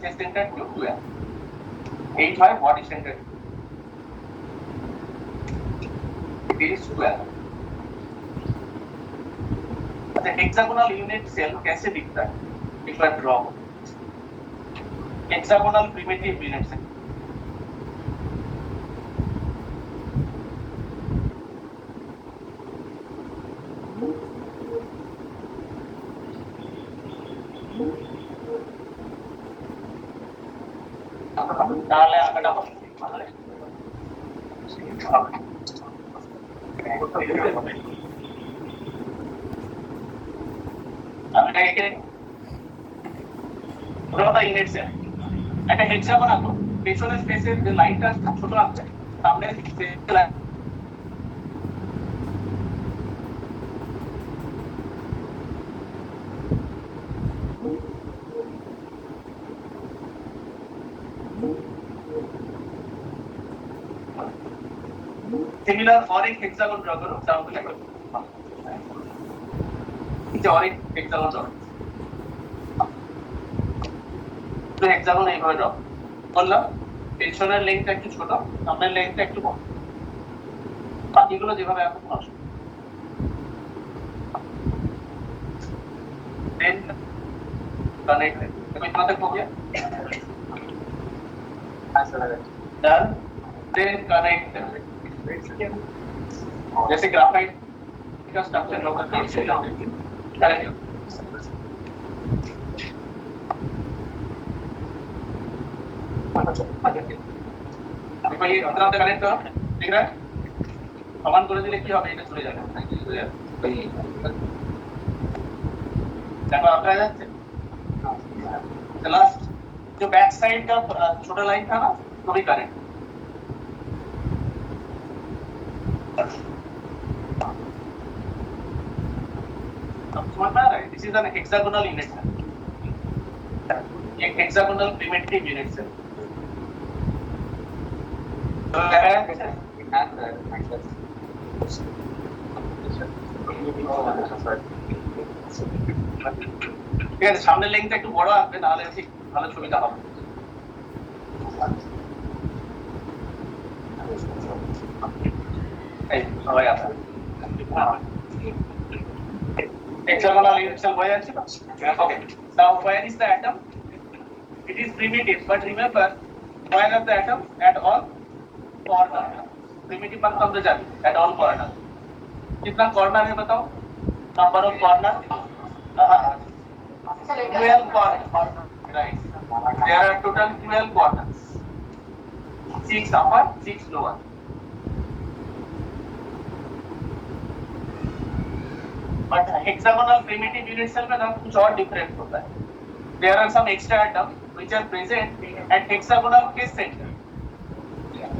case centered cube 12. 8 by body centered. It is 12. The hexagonal unit cell कैसे दिखता है? एक बार draw. Hexagonal primitive unit cell. তাহলে আঁকাটা হবে আমরা এখানে পুরোটা ইউনিট সেল একটা হেক্সাগন আঁকো পেছনের স্পেসের যে লাইনটা ছোট আছে সামনে सिमिलर और एक हेक्सागन ड्रा करो साउंड लगा नीचे और एक हेक्सागन ड्रा तो हेक्सागन এইভাবে ড্র করলাম পেছনের লেন্থটা একটু ছোট সামনের লেন্থটা একটু বড় বাকিগুলো যেভাবে আছে কোনো অসুবিধা देन कनेक्ट तो इतना तक हो गया ऐसा लगा डन देन कनेक्ट जैसे ग्राफाइट का स्ट्रक्चर लोग करेक्ट देखो ये इतना तक कनेक्ट करो ठीक है समान করে দিলে কি হবে এটা চলে যাবে देखो आपका जाते लास्ट जो बैक साइड का छोटा लाइन था ना वो भी करेक्ट समझ में आ रहा है this is an hexagonal unit cell एक हेक्सागोनल प्रिमिटिव यूनिट सेल ঠিক আছে সামনের লেন্থটা একটু বড় আসবে নাহলে ঠিক ভালো ছবিটা হবে এই সবাই আছে hexagonal unit cell where is okay now where is the atom it is primitive but remember where are the atom at all corner primitive मतलब समझ जाए at all corner कितना corner है बताओ number of corner 12 corner right there are total 12 corners 6 upper 6 lower but hexagonal primitive unit cell में ना कुछ और डिफरेंस होता है there are some extra atoms which are present at hexagonal face center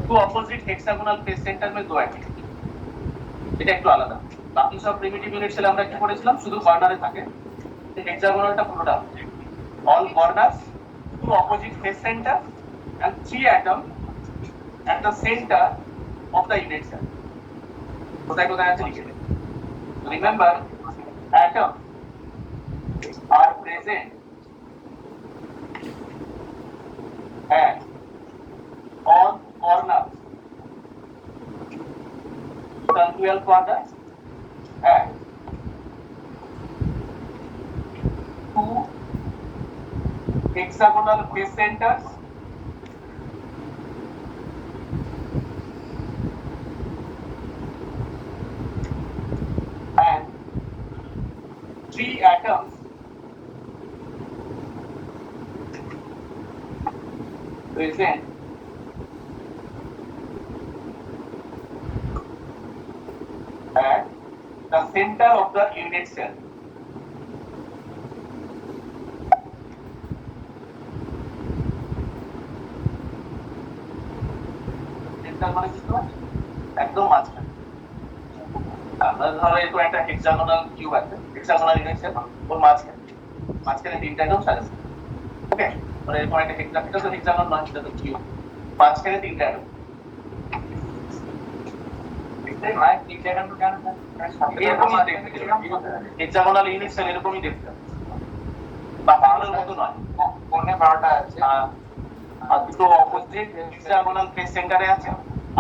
two opposite hexagonal face center में दो atom এটা একটু আলাদা বাকি সব primitive unit cell আমরা কি করেছিলাম শুধু কর্নারে থাকে hexagonalটা পুরোটা all corners two opposite face center and three atoms at the center of the unit cell কোথায় কোথায় আছে লিখে remember atoms are present at all corners 12 corners hexagonal face centers and 3 atoms present at the center of the unit cell. Center মানে কি তো একদম মাঝখানে। আমরা ধরো এরকম একটা হেক্সাগোনাল কিউব আছে, হেক্সাগোনাল ইউনিট সেল, ওর মাঝখানে তিনটা একদম সাজানো। ওকে, মানে এরকম একটা এটা তো হেক্সাগন নয়, এটা তো কিউব, মাঝখানে তিনটা একদম। হেক্সাগোনাল ইউনিট সেল এরকমই দেখতে, বাকিগুলোর মতো নয়। কোণে 12টা আছে আর দুটো অপোজিট হেক্সাগোনাল ফেস সেন্টারে আছে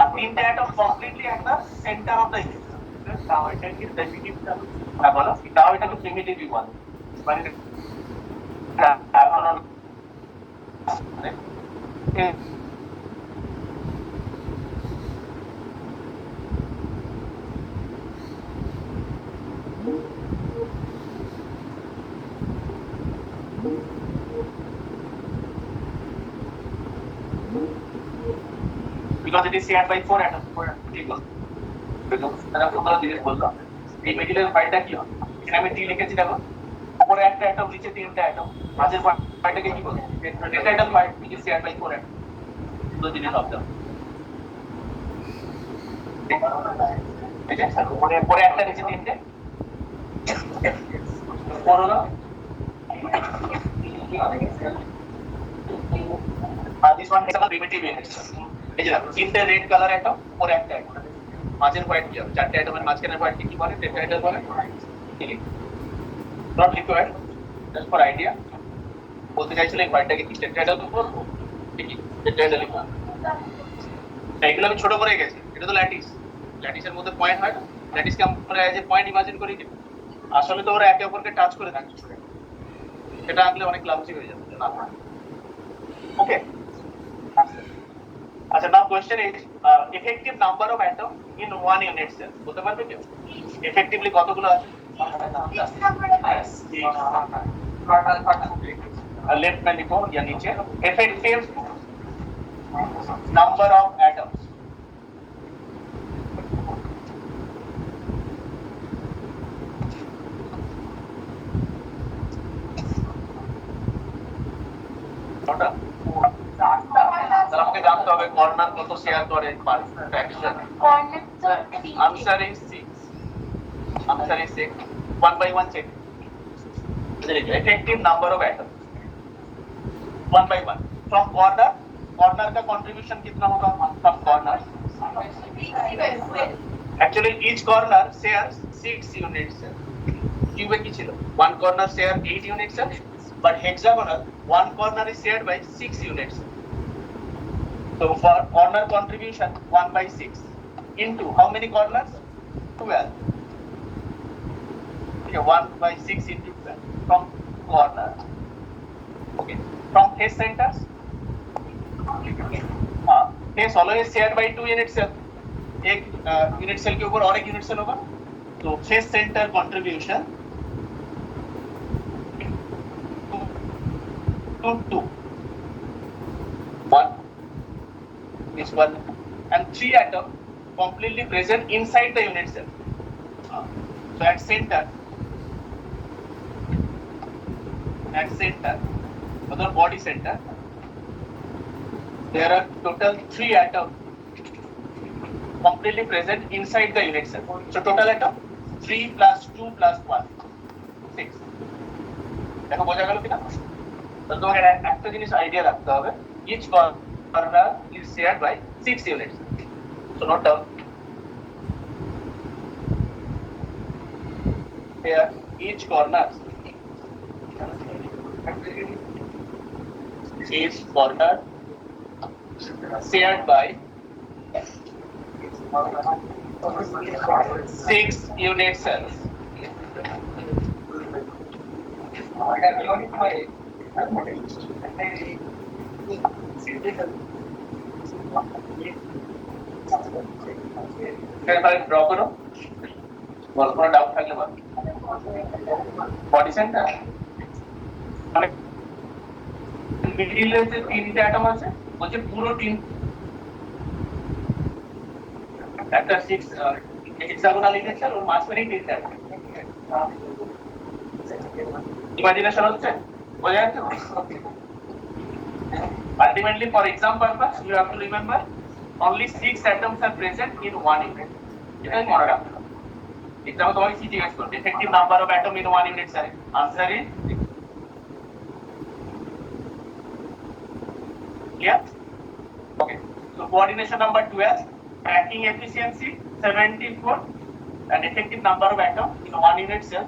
আর তিনটা অ্যাটম কমপ্লিটলি একটা সেন্টার অফ দ্য ইউনিট। তাও এটা কি প্রিমিটিভ টার্ম? হ্যাঁ বলো, তাও এটা কি প্রিমিটিভ বলে, মানে because it is shared by 4 atoms. ঠিক আছে, তাহলে তোমরা জিনিস বললাম এই মেটেরিয়াল ফাইলটা কি হয়, এখানে আমি টি লিখেছি, দেখো উপরে একটা অ্যাটম, নিচে তিনটা অ্যাটম, মাঝের পার্টটাকে কি বলবো, tetrahedral part, which is shared by 4 atoms. দুটো জিনিস অবজার্ভ, ঠিক আছে, উপরে একটা, নিচে তিনটে, বড় না this one is a primitive unit. এই যে দেখো তিনটে রেড কালার অ্যাটম, উপরে একটা অ্যাটম, মাঝের পয়েন্ট কি হবে, চারটে অ্যাটমের মাঝখানের পয়েন্ট কি বলে, টেট্রাহেড্রাল বলে। Not required, just for idea. বলতে চাইছিল এই পয়েন্টটাকে কি টেট্রাহেড্রাল বলবো, ঠিক আছে, টেট্রাহেড্রাল লিখো। এগুলো আমি ছোট করে গেছি, এটা তো ল্যাটিস, ল্যাটিসের মধ্যে পয়েন্ট হয় না, ল্যাটিসকে আমরা এজ এ পয়েন্ট ইমাজিন করি, আসলে তো ওরা একে অপরকে টাচ করে থাকে, সেটা আঁকলে অনেক ক্লামসি হয়ে যাবে না। ওকে, আচ্ছা, now question is effective number of atom in one unit cell. বলতে পারবে কেউ এফেক্টিভলি কতগুলো আছে? लेफ्ट में लिखो या नीचे, इफेक्टिव नंबर ऑफ एटम्स। আমাকে জানতে হবে কর্নার কত শেয়ার করে per fraction. Answer is 6, answer is 6। 1 by 1 check, effective number of atoms 1 by 1 from corner, corner का contribution कितना होगा from corner? Actually each corner shares 6 unit cell. cube কি ছিল 1 corner share 8 unit cell, but hexagonal 1 corner is shared by 6 unit cell. So for corner contribution 1 by 6 into how many corners? 12. Okay, 1 by 6 into 12 from corner. Okay, from face centers, face always shared by 2 unit cell. एक unit cell के ऊपर और एक unit cell होगा, तो face center contribution 2 1 this one and 3 atom completely present inside the unit cell. So at center मतलब body center there are total 3 atoms completely present inside the unit cell. So total atom 3 plus 2 plus 1 6. দেখো বোঝা গেল কিনা? তো তোমাকে একটা জিনিস idea রাখতে হবে, each corner is shared by 6 units. So note down here each corner shared by 6 unit cells. তাহলে ড্র করো, বল কোনো ডাউট থাকলে বল। বডি সেন্টার মানে মিডিলে যে তিনটে অ্যাটম আছে, বলছে পুরো তিন একটা 6 হেক্সাগোনাল ইন্ডেক্সার, ওর মাঝখানেই তিনটে অ্যাটম। ইমাজিনেশন হচ্ছে, বোঝা যাচ্ছে? Ultimately, for exam purpose, you have to remember only 6 atoms are present in one unit. এটাই মনে রাখতে হবে। এক্সামে তোমাকে কি জিজ্ঞেস করবে? Effective number of atom in one unit, sir. Answer is clear? Okay. So coordination number 12, packing efficiency 74, and effective number of atom in one unit cell.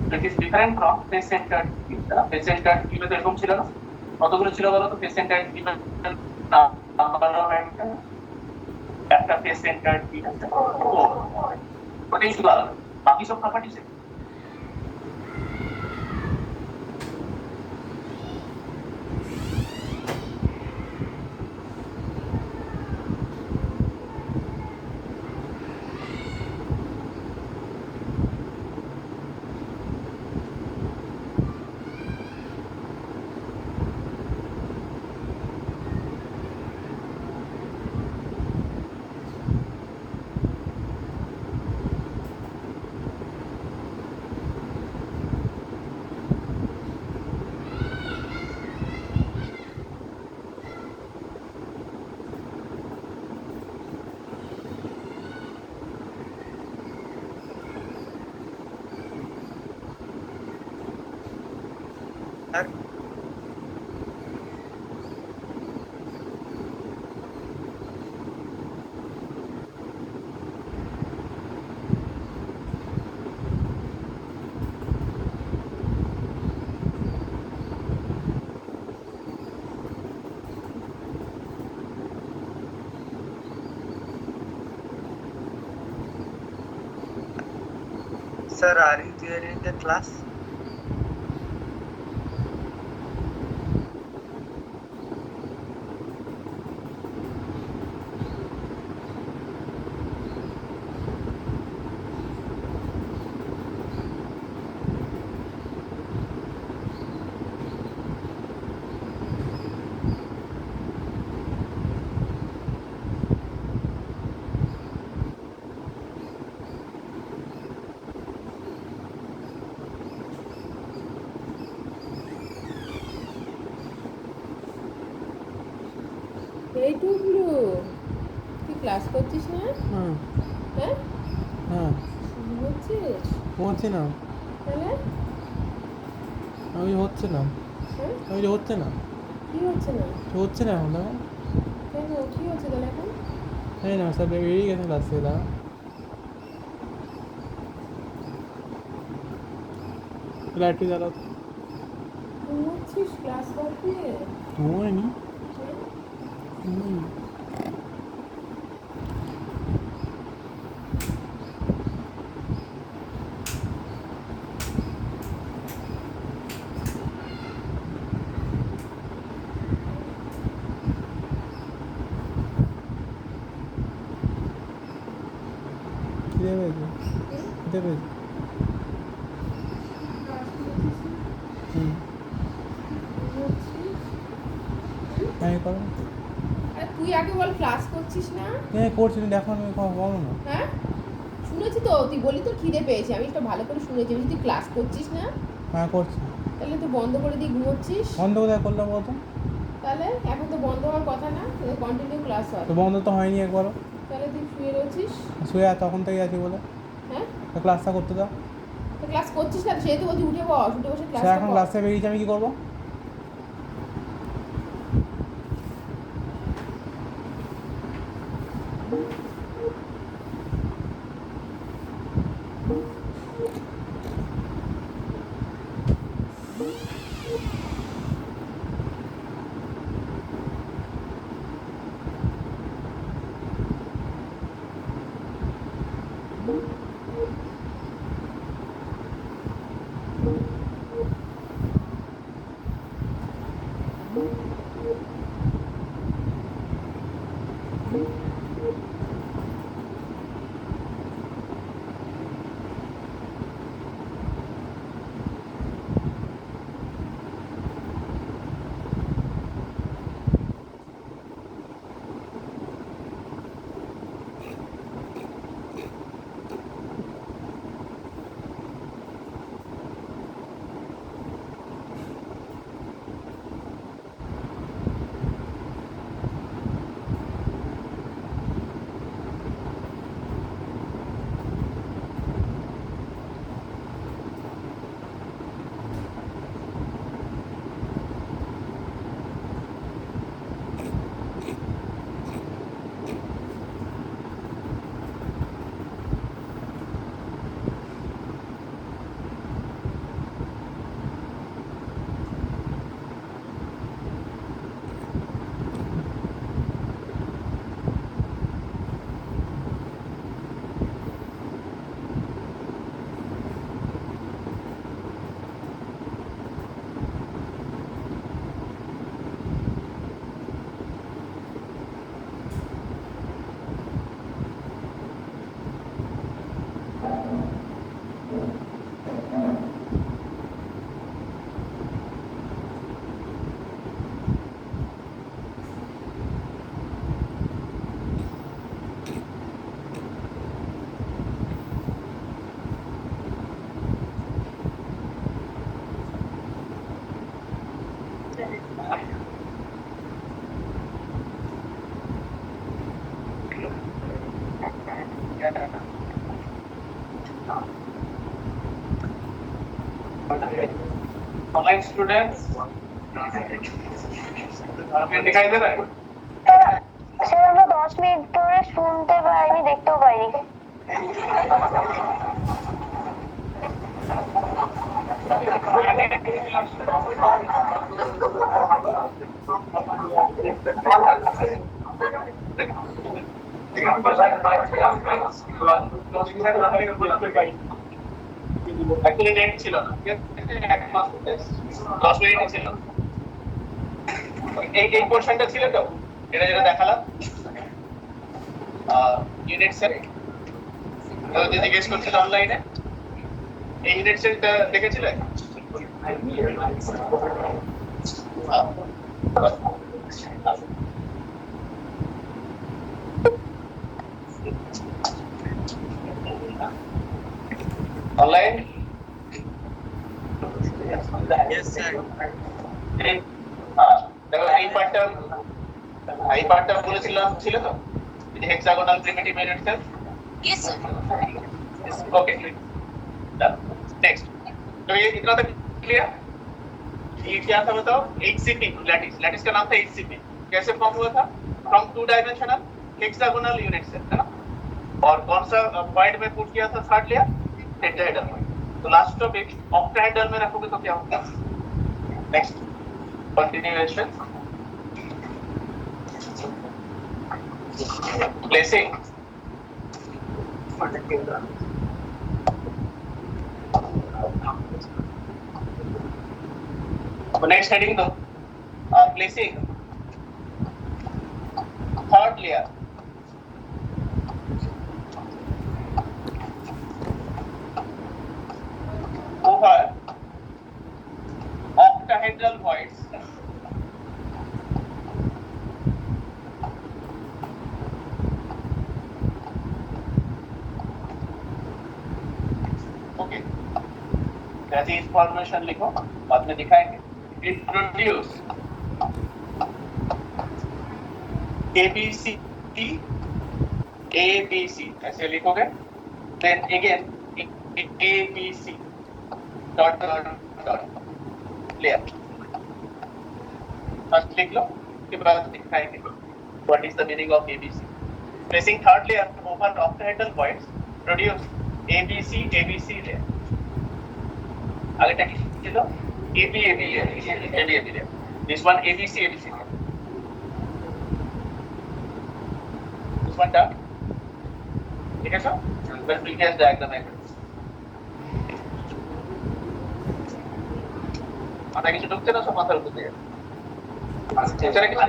That is different from face centered. Face centered কিভাবে এরকম ছিল না? কতগুলো ছিল বলো তো? face centered number of atom, একটা face centered কি আছে? ওটাই শুধু আলাদা, বাকি সব property same. Sir, sir, are you there in the class? এই টুকলু, তুই ক্লাস করছিস না? হ্যাঁ হ্যাঁ হচ্ছিস? হচ্ছে না, তাহলে আমি হচ্ছে না, হ্যাঁ আমি যে হচ্ছে না, কি হচ্ছে না? হচ্ছে না এখন দেখো, কেন কি হচ্ছে তাহলে এখন? তাই না স্যার বেরিয়ে গেছে ক্লাস থেকে, দাঁড়া লাইটটি জ্বালাও, ঘুমোচ্ছিস ক্লাস করতে? ঘুমোয়নি, হ্যাঁ? ঘুমোয়নি। খিদে পেয়েছে, খিদে পেয়েছে। ঘুমোচ্ছিস? হ্যাঁ করো, আরে তুই আগে বল ক্লাস করছিস না? হ্যাঁ করছি, দেখো আমি বলো না। হ্যাঁ শুনেছি তো, তুই বলি তো খিদে পেয়েছে, আমি তো ভালো করে শুনেছি। বলছি তুই ক্লাস করছিস না, হ্যাঁ করছি। তাহলে তুই বন্ধ করে দিয়ে ঘুমোচ্ছিস? বন্ধ কোথায় করলে বলতো? তাহলে এখন তো বন্ধ হওয়ার কথা না, কন্টিনিউ ক্লাস হয়। তো বন্ধ তো হয়নি একবারও, তাহলে তুই শুয়ে রয়েছিস? শুয়ে আর তখন থেকে আছি বলে, হ্যাঁ তো ক্লাসটা করতে দাও। তো ক্লাস করছিস না, সেহেতু বলছি উঠে বস, উঠে বসে ক্লাস সে এখন ক্লাস থেকে বেরিয়েছে, আমি কী করবো? ऑनलाइन स्टूडेंट्स दिखाई दे रहा है? স্যার আমরা 10 মিনিট ধরে শুনতে পাইনি, দেখতেও পাইনি। Actually নেট ছিল না, একমাত্র 10 মিনিট ছিল। এই পোর্শনটা ছিল তো, এটা যেটা দেখালাম ইউনিট সেট, তো যে জিজ্ঞেস করছিল অনলাইনে, এই ইউনিট সেটটা দেখেছিলে? Online Yes, sir. দেখো এই পার্টটা বলেছিলাম ছিল তো, যে hexagonal primitive unit cell. Yes sir. Okay next, तो ये इतना तक क्लियर? ये क्या था बताओ? HCP, लैटिस का नाम था HCP। कैसे फॉर्म हुआ था? From 2 dimensional hexagonal unit cell, है ना? और कौन सा पॉइंट में पुट किया था थर्ड लेयर? टेट्राहेड्रल। तो लास्ट टॉपिक ऑक्टाहेड्रल में रखोगे तो क्या होगा? Next continuation, placing, next heading दो, placing third layer, over octahedral voids okay, जैसे इस फॉर्मेशन लिखो, बाद में दिखाएंगे। इंट्रोड्यूस ABC ऐसे लिखोगे, then again ABC dot layer first लिख लो, उसके बाद दिखाएंगे what is the meaning of ABC. Placing third layer over octahedral voids produce ABC layer. आगे tag low AB layer. This one ABC layer. This one done. ठीक है sir? बस previous diagram है। মাথা কিছু ঢুকছে না, সব মাথার উপর দিয়ে এছাড়া কিছু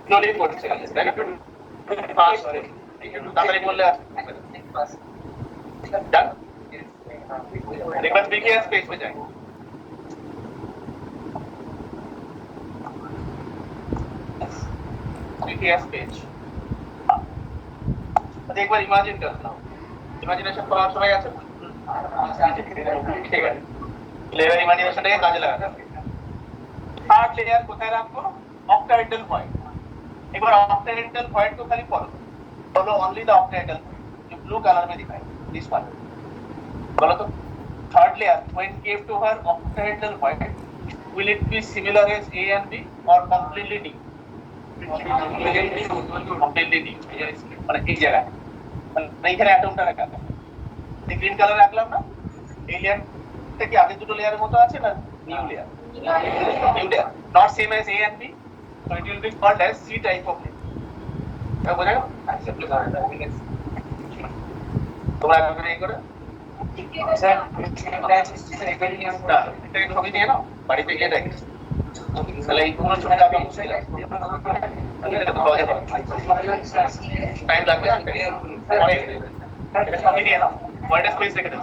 স্লোলি করছে, তাই না? ফাস্ট তাড়াতাড়ি বললে ডান, একবার প্রিভিয়াস পেজ पे जाएं। प्रीवियस पेज, तो एक बार इमेजिन करना, इमेजिनेशन पावर সবাই আছে? ঠিক আছে, लेयर इमेजिनेशनটাকে কাজে লাগাতে হবে। থার্ড লেয়ার কোথায় রাখবো? Octahedral point. একবার অক্টাহেড্রাল পয়েন্ট को खाली फॉलो ओनली द ऑक्टाहेड्रल जो ब्लू कलर में दिखाई, दिस वन। बोलो तो third layer when gave to her octahedral point will it be similar as A and B or completely new? completely new, মানে এই জায়গায় মানে এখানে অ্যাটমটা রাখা আছে, এই গ্রিন কালার রাখলাম না, এই লেয়ারটা কি আগে দুটো লেয়ারের মতো আছে না new layer? New layer, not same as A and B, so it will be called as C type of layer. क्या बोला? তোমরা এখন এই করে স্যার এটা ছবি নিয়ে নাও, বাড়িতে গিয়ে দেখো, তাহলে এই পুরো ছবিটা আমি মুছে দিলাম, টাইম লাগবে অনেক, এটা ছবি নিয়ে নাও, ওয়াইড স্পেস রেখে দাও।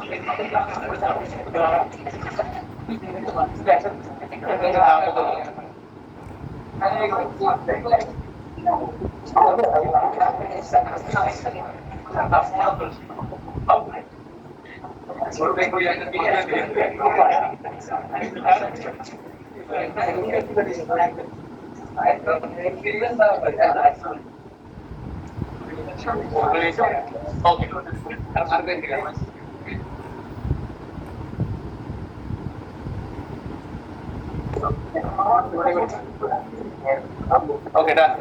Okay, done.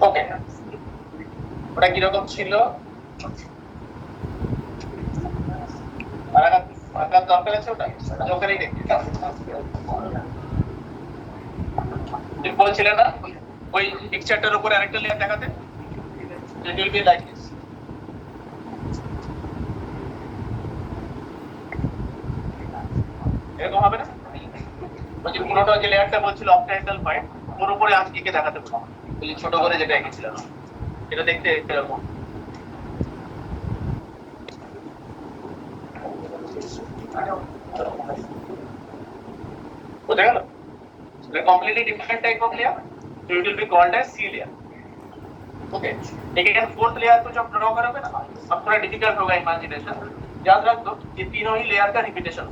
ওকে, ওটা কিরকম ছিল? আঘাত দরকার আছে ওটা ওখানেই দেখি। তুমি বলছিলে না ওই পিকচারটার উপরে আরেকটা লেয়ার দেখাতে, it will be like this. এরকম হবে না? ওই যে পুরোটা যে লেয়ারটা বলছিল অক্টাহেড্রাল পয়েন্ট, ওর উপরে আজকে দেখাতে পারবো ওই যে ছোট করে যেটা এঁকেছিলাম, এটা দেখতে এরকম। বোঝা গেল? completely different type of layer, so it will be called as C layer. Okay, लेकिन फोर्थ लेयर को जब ड्रॉ करोगे ना, अब थोड़ा डिफिकल्ट होगा इमेजिनेशन। याद रख दो ये तीनों ही लेयर का repetition,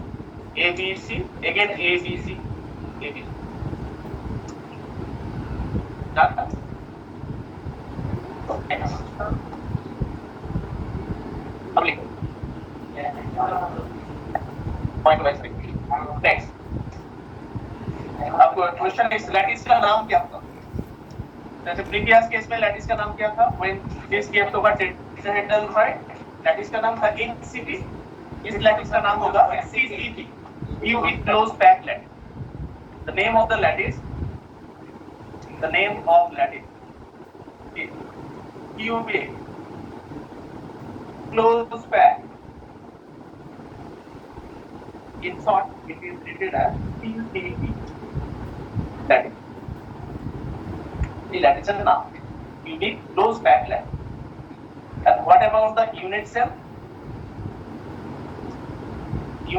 A B C, again A B C, A B C। अब लिखो पॉइंट वाइज। नेक्स्ट, आपको क्वेश्चन इस लैटिस का नाम क्या था? जैसे प्रीवियस केस में लैटिस का नाम क्या था? व्हेन दिस केस होगा टेट्राहेड्रल पॉइंट, लैटिस का नाम था HCP, इस लैटिस का नाम होगा CCP, cubic closed packed lattice। The name of the lattice is cubic closed packed, in short it is written as CCP lattice। The lattice is now cubic closed packed lattice। And what about the unit cell?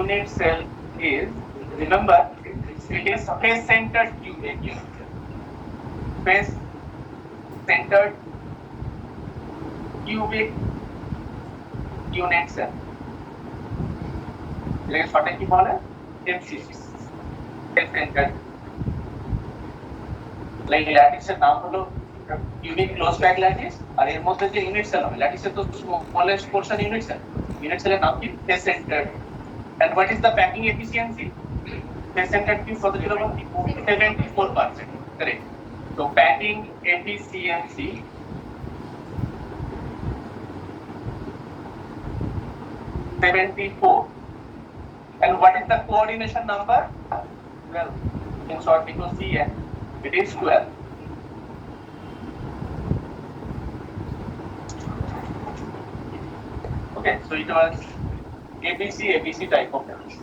Unit cell is, remember, it is face-centered cubic unit cell. Face-centered cubic unit cell। এটাকে শর্টে কি বলে? FCC, face-centered। Like ল্যাটিসের নাম হলো cubic closed packed lattice, আর এর মধ্যে যে unit sell হবে, ল্যাটিসের তো smallest portion unit cell, unit সেলের নাম কি? face-centered। And what is the packing efficiency? Face-centered cube কত ছিল বলতে? 74%, correct। So packing efficiency 74। And what is the coordination number? 12, in short because CN, it is 12। Okay, so it was ABC type of lattice।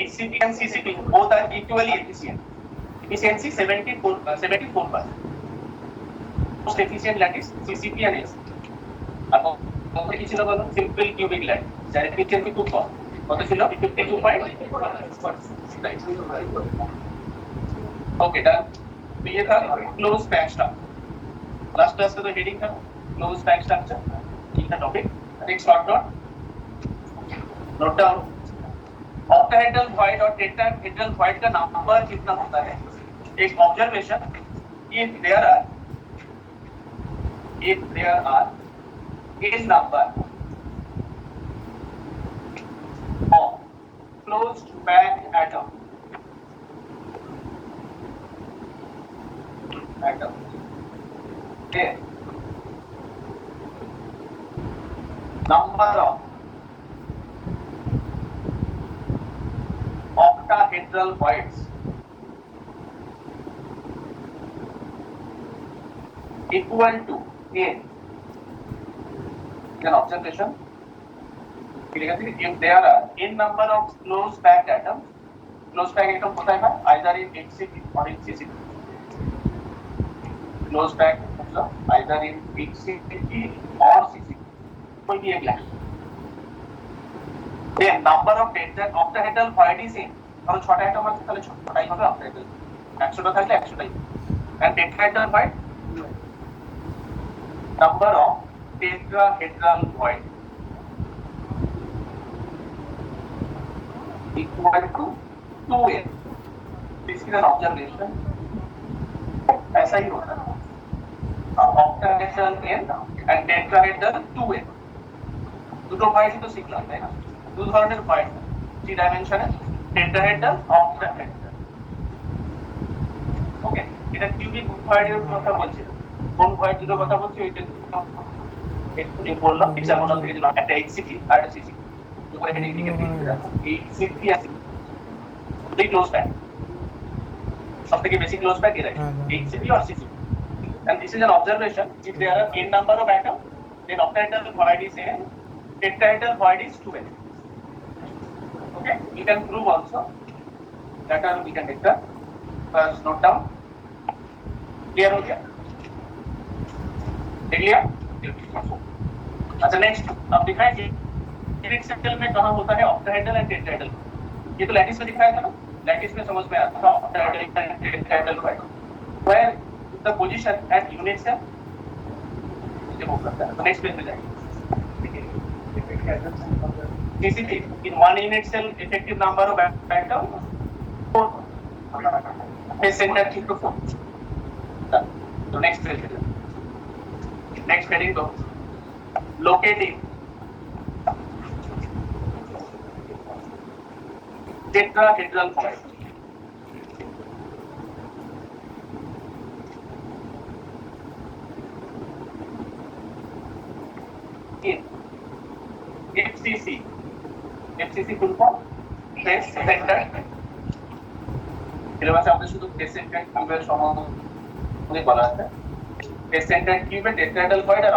HCP and CCP both are equally efficient। Efficiency 74%। Most efficient lattice CCP and HCP। আর কত কি ছিল বলো? Simple cubic lattice, যার efficiency খুব কম, কত ছিল? 52.4%। Okay done. तो ये था close pack structure. Last class का तो हेडिंग था क्लोज पैक स्ट्रक्चर, ठीक है topic. Next short note down, octahedral void और टेट्राहेड्रल वॉइड का नंबर कितना होता है? एक observation, if there are a number of closed packed atoms, there number of octahedral voids equal to a, an observation, if there are n number of closed packed atoms, closed packed atom होता है either in HCP or in CCP। closed packed मतलब either in HCP or CCP, कोई भी एक line. then number of octahedral void is n, और छोटा atom আছে তাহলে ছোটটাই হবে octahedral। 100টা থাকলে 100টাই and tetrahedral void number of tetrahedral void equal to 2n. This is an observation. ऐसा ही होता है octahedral n and tetrahedral 2n. দুটো ভয়েডই তো শিখলাম তাই না, দু ধরনের ভয়েড, 3 ডাইমেনশনে টেট্রাহেড্রাল, অক্টাহেড্রাল। ওকে, এটা কিউবিক ভয়েডের কথা বলছি, কোন ভয়েড দুটোর কথা বলছি ওইটা একটু বললাম। এক্সাম্পল থেকে দিলাম একটা এইচসিপি আর একটা সিসিপি, উপরে হেডিং লিখে দিয়েছি এইচসিপি আছে দুই ক্লোজ প্যাক, সবথেকে বেশি ক্লোজ প্যাক এরাই এইচসিপি আর CCP. and this is an observation, if there are n number of atoms then octahedral void is n, tetrahedral void is 2n. Okay, you can prove also that we can take the first note down. Clear हो गया? Clear? अच्छा, next अब दिखाएंगे unit circle में कहां होता है octahedral and tetrahedral। ये तो लैटिस में दिखाया था ना, लैटिस में समझ में आता था octahedral and tetrahedral void where the position at unit cell ये मूव करता है। तो नेक्स्ट पेज में जाएंगे। TCP in one unit cell effective number of atoms 4 phase center 3 to 4। तो नेक्स्ट पेज में जाएंगे। नेक्स्ट हेडिंग तो locating tetrahedral void। FCC full form phase center। সিলেবাসে আমাদের শুধু phase center কিউবের সম্বন্ধে বলা আছে। phase center কিউবের টেট্রাহেড্রাল ভয়েড আর